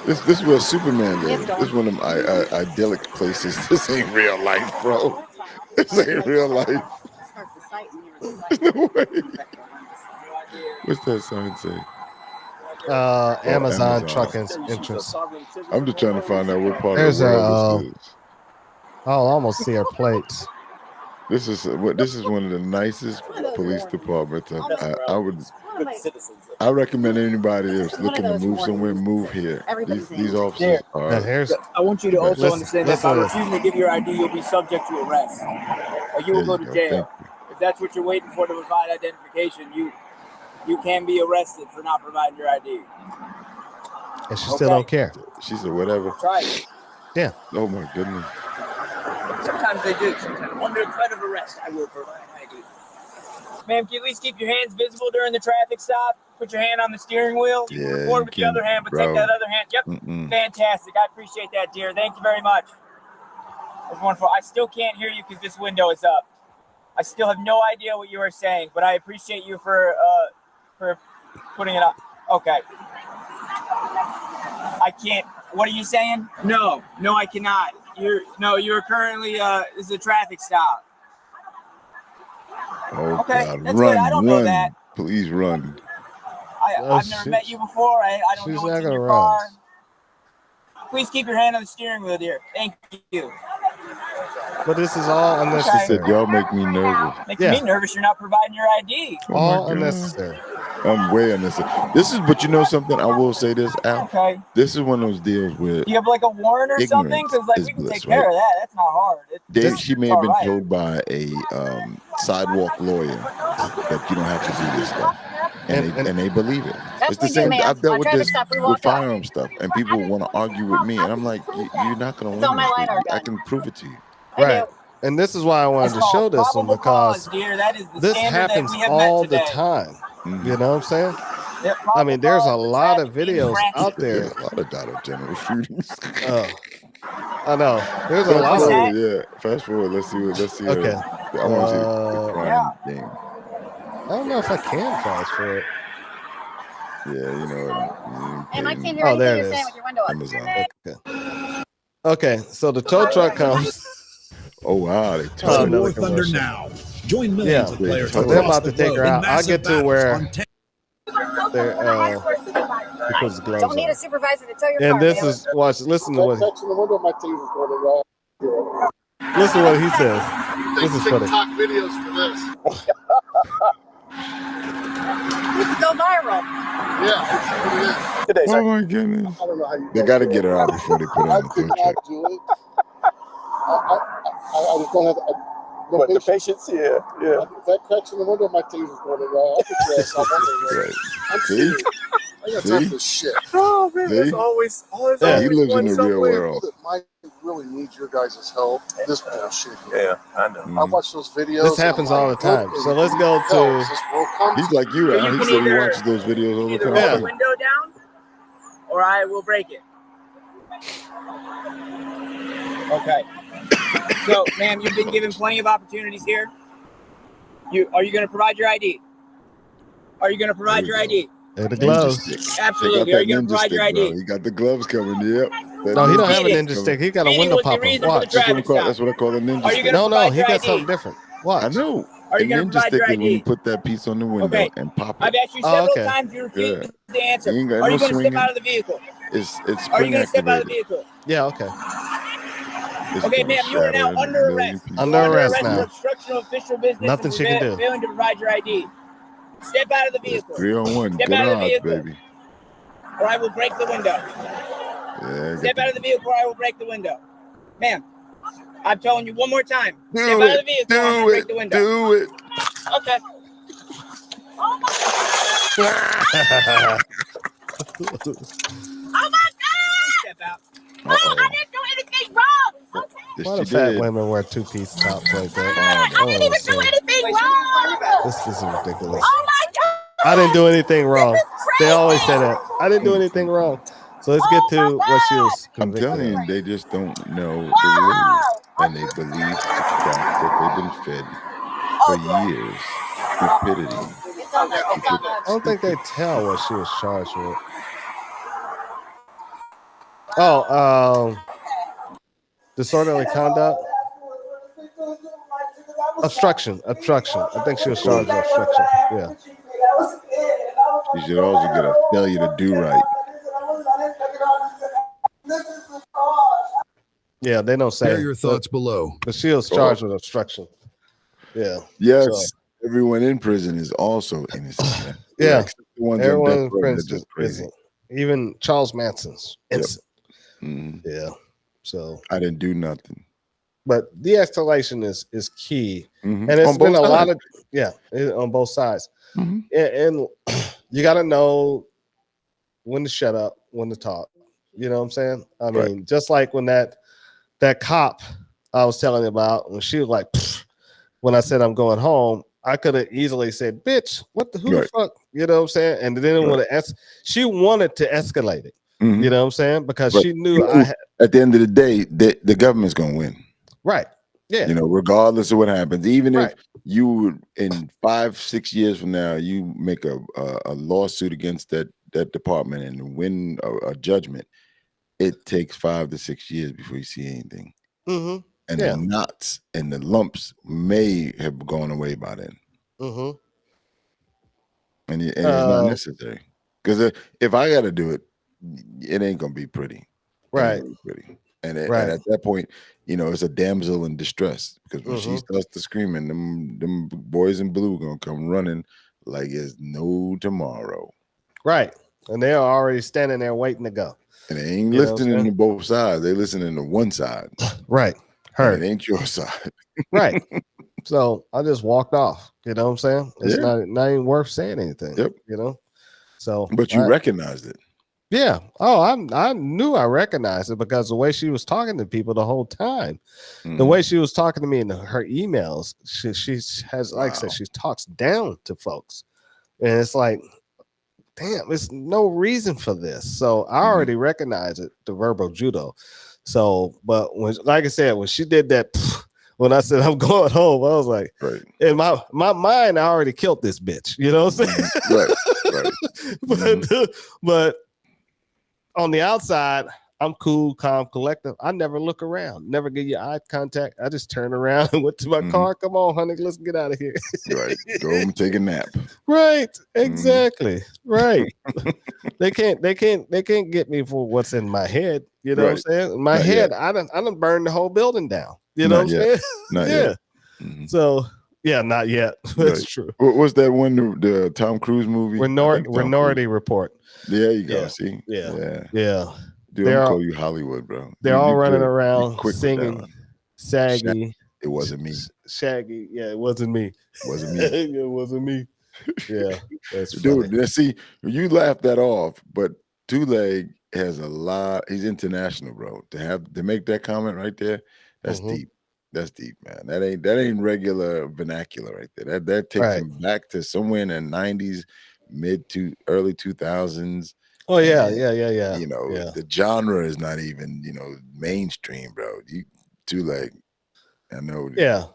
This is where Superman lives. Dawn. This is one of my idyllic places. This ain't real life, bro. This ain't real life. Start the site and you're the site. No way. What's that sign say? Amazon Amazon. truck entrance. I'm just trying to find out what part There's of the world this is. I'll almost see her plates. This is one of the nicest police departments. I recommend anybody that's looking to move somewhere, move here. These officers Now, are. here's I want you to also Listen- understand that listen by to this. refusing to give your ID, you'll be subject to arrest. Or you will There go you to go. jail. If that's what you're waiting for to provide identification, you can be arrested for not providing your ID. and she still don't care. She said whatever. Try it. Yeah. Oh my goodness. Sometimes they do. Sometimes under threat of arrest, I will provide ID. Ma'am, can you at least keep your hands visible during the traffic stop? Put your hand on the steering wheel. You can Yeah, record you with the other can, hand, but bro. take that other hand. Yep. Mm-mm. Fantastic. I appreciate that, dear. Thank you very much. That's wonderful. I still can't hear you because this window is up. I still have no idea what you are saying, but I appreciate you for putting it up. Okay. I can't. What are you saying? No, I cannot. You're currently this is a traffic stop. Oh Okay, God. that's good. I don't know Run. that. Please run. I've never met you before. I don't she's know not what's in gonna your run. car. Please keep your hand on the steering wheel, dear. Thank you. But this is all She unnecessary. said y'all make me nervous. Makes Yeah. me nervous. You're not providing your ID. Oh my All God. unnecessary. I'm way unnecessary. This is, but you know something? I will say this, Al. Okay. This is one of those deals where Do you have like a warrant or something? ignorance Because like is we can bliss, take care right? of that. That's not hard. She may it's have been all right. told by a sidewalk lawyer that you don't have to do this stuff, and they believe it. That's It's the what we do, same. ma'am. I've dealt On with traffic this stop, we with walk up. firearm stuff, and people want to argue with me, and I'm like, you're not going to It's win on my this. LiDAR I gun. can prove it to you. Right. And this is why I wanted That's to show called this one probable because cause, dear. That is the this standard happens that we have all met the today. time. Mhm. You know what I'm saying? Yep, I mean, there's a probable lot cause of for videos traffic out There's there. a lot of Dollar General shootings. I know. There's a Fast lot forward, of yeah. Fast forward. Let's see. Okay. I want to see the crime game. I don't know if I can fast forward. Yeah, you know. And I can't hear Oh, there anything it you're saying is. with your window up. Amazon. Okay, so the tow truck comes. Oh wow, they Oh, towed another War Thunder commercial. now. Join millions of They players towed They're across about the to take globe her in out. I'll massive get to battles where on 10 they're, he puts his gloves Don't need on. a supervisor to tow your car. And this ma'am. is listen to what listen to what he says. This is funny. TikTok videos for this. You can go viral. Yeah, that's what it is. Oh my goodness. I don't know how you They got to get her out before they put her I on the could tow truck. not do it. I just don't have the patience. Yeah. If that cracks in the window, my taser's going to go. I'll put your ass up under Right. I'm See? serious. I got time See? for this shit. Oh man, See? there's always He always lives in one the real somewhere. world. That might really need your guys' help. This bullshit. Yeah, I know. I watch those videos. This happens all the time. So let's go to. He's like you, Al. He said he watches those videos all the Either roll the time. window down, or I will break it. Okay. So, ma'am, you've been given plenty of opportunities here. Are you going to provide your ID? Are you going to provide your ID? Hey, the gloves. Ninja stick. Absolutely. They Are got you that going to ninja provide your stick, ID? bro. He got the gloves coming. Yep. No, he don't have a Speeding. ninja stick. He got a Speeding window was the popper. reason for the Watch. traffic stop. That's what I call a ninja Are you stick. gonna No, provide he your got ID? something different. Watch. I know. Are A you gonna ninja provide stick your is when you ID? put that piece on the window Okay. and pop I've it. asked you several okay. times. You refuse to answer. You ain't got Are no you going to step swinging. out of the vehicle? It's Are you spring going to step out of the activated. vehicle? Yeah, okay. It's Okay, gonna ma'am, you are now shatter in a under million arrest. pieces. Under You're under arrest arrest now. for obstruction of official business Nothing and she can do. failing to provide your ID. Step out of the It's vehicle. 3-on-1. Step Good out of the odds, vehicle, baby. or I will break the window. Yeah, Step out of the vehicle, or I will break the window. Ma'am, I'm telling you one more time. Do Step out it. of the vehicle, or I'm going to Do break it. the window. Do it. Okay. Oh my God! Step out. Mom, I didn't do anything wrong. Okay. Yes, Why she do fat did. women wear two-piece tops like that? I didn't even do anything wrong. This is ridiculous. Oh my God! I didn't do anything wrong. This is They crazy. always say that. I didn't do anything wrong. So let's get to what she was I'm convicted telling of. you, they just don't know the rules. And they believe the crap that they've been fed for years. Stupidity. I don't think they tell what she was charged with. Oh, disorderly conduct. Obstruction. I think she was charged with obstruction. Yeah. You should also get a failure to do right. Yeah, they don't say. Share your thoughts below. But she was charged with obstruction. Yeah. Yes, So, everyone in prison is also innocent. yeah. Except the ones Everyone on in death row, they're prison just crazy. isn't. Even Charles Manson's innocent. Mhm. Yeah. So I didn't do nothing. but de-escalation is key. Mhm. And it's On been both a lot sides. of on both sides. Mhm. And you got to know when to shut up, when to talk. You know what I'm saying? I mean, just like when that cop I was telling you about, when she was like, "Pfft," when I said I'm going home, I could have easily said, "Bitch, who the fuck?" You know what I'm saying? And they didn't want to. She wanted to escalate it. Mhm. You know what I'm saying? Because Right. she knew I had. At the end of the day, the government's gonna win. Right. Yeah. You know, regardless of what happens, even Right. if you in 5-6 years from now you make a lawsuit against that department and win a judgment, it takes 5 to 6 years before you see anything. Mm-hmm. And Yeah. the knots and the lumps may have gone away by then. Mm-hmm. And it's not necessary. Because if I got to do it, it ain't gonna be pretty. It ain't Right. gonna be pretty. And Right. at that point, you know, it's a damsel in distress, because when she Mhm. starts to screaming, them boys in blue gonna come running like it's no tomorrow. Right. And they're already standing there waiting to go. And they ain't You know what I'm listening saying? to both sides. They listening to one side. Right. And Heard. it ain't your side. Right. So I just walked off. You know what I'm saying? It's Yeah. not even worth saying anything. Yep. You know? So But you recognized it. yeah. Oh, I knew I recognized it because the way she was talking to people the whole time, the way she was talking to me in her emails, she has, like I said, she talks down to folks. And it's like, damn, there's no reason for this. So I already recognize it, the verbal judo. So, but when, like I said, when she did that, when I said I'm going home, I was like, in my mind, I already killed this bitch. You know what I'm saying? Right. But on the outside, I'm cool, calm, collective. I never look around, never give you eye contact. I just turn around and went to my car. Come on, honey, let's get out of here. Right. Go home and take a nap. Right. Exactly. Right. They can't get me for what's in my head. You know what I'm saying? In my Not head, yet. I done burned the whole building down. You know Not what I'm yet. saying? Not yeah. yet. So yeah, not yet. That's Right. true. What's that one? The Tom Cruise movie? Minority Report. There you go. Yeah. See? Yeah. Yeah. Dude, I'm call you Hollywood, bro. They're You all running good. around You quick with that singing one. saggy. It wasn't me. Shaggy. Yeah, it wasn't me. Wasn't me. It wasn't me. Yeah. That's Dude, funny. let's see, you laughed that off, but Two Leg has a lot. He's international, bro. To make that comment right there, that's deep. That's deep, man. That ain't regular vernacular right there. That takes him back to somewhere in the 90s, mid to early 2000s. Oh yeah, And, yeah. You know, Yeah. the genre is not even, mainstream, bro. Two Leg, I know. Yeah.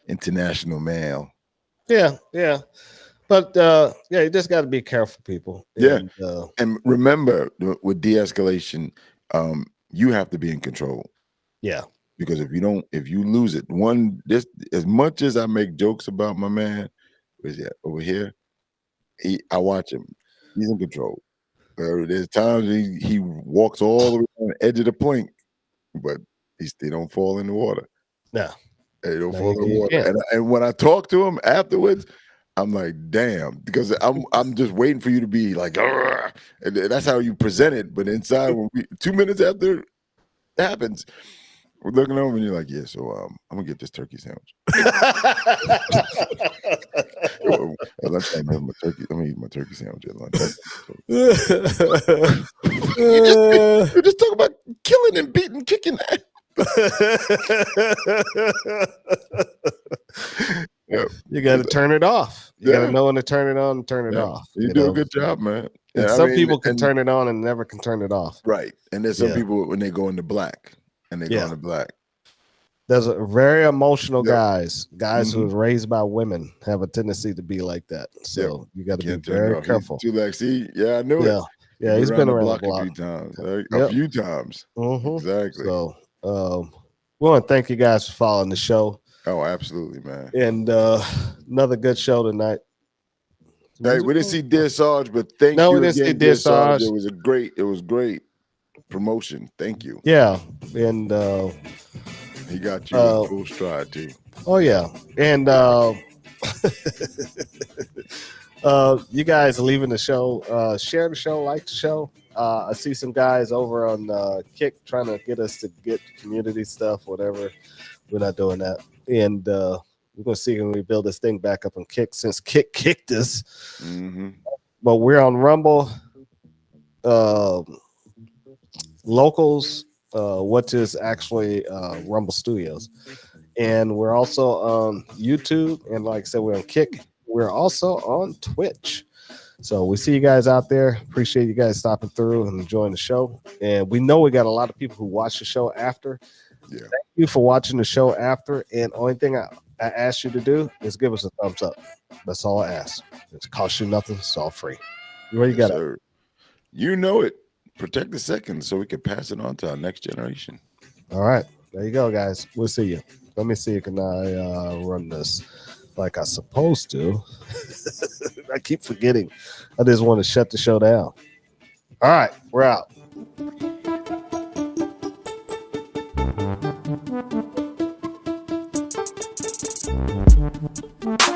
International male. Yeah. But you just got to be careful, people. Yeah. And, And remember, with de-escalation, you have to be in control. Yeah. Because if you lose it, as much as I make jokes about my man, where's he at? Over here, I watch him. He's in control. There's times he walks all the way on the edge of the plank, but they don't fall in the water. No. They don't fall in the water. And when I talk to him afterwards, I'm like, damn, because I'm just waiting for you to be like, argh! And that's how you present it. But inside, 2 minutes after it happens, we're looking over and you're like, yeah, so I'm gonna get this turkey sandwich. Let's have my turkey. Let me eat my turkey sandwich at lunch. you just talk about killing and beating, kicking that. Yep. You got to turn it off. You got to know when to turn it on and turn it off. You do a good job, man. And some people can turn it on and never can turn it off. Right. And there's some people when they go into black and they go into black. There's a very emotional guys who was raised by women have a tendency to be like that. So you got to be very careful. See, I knew it. Yeah, he's been around the block a few times. A few times. Exactly. So we want to thank you guys for following the show. Oh, absolutely, man. And another good show tonight. Hey, we didn't see Dear Sarge, but thank you. We didn't see Dear Sarge. It was great promotion. Thank you. Yeah. And he got you in full stride too. Oh yeah. And you guys leaving the show, share the show, like the show. I see some guys over on Kick trying to get us to get community stuff, whatever. We're not doing that. And we're going to see when we build this thing back up on Kick, since Kick kicked us. Mm-hmm. But we're on Rumble, Locals, which is actually Rumble Studios. And we're also on YouTube. And like I said, we're on Kick. We're also on Twitch. So we see you guys out there. Appreciate you guys stopping through and enjoying the show. And we know we got a lot of people who watch the show after. Yeah. Thank you for watching the show after. And only thing I ask you to do is give us a thumbs up. That's all I ask. It costs you nothing. It's all free. You already got it. You know it. Protect the seconds so we can pass it on to our next generation. All right. There you go, guys. We'll see you. Let me see. Can I run this like I'm supposed to? I keep forgetting. I just want to shut the show down. All right. We're out. Thank you.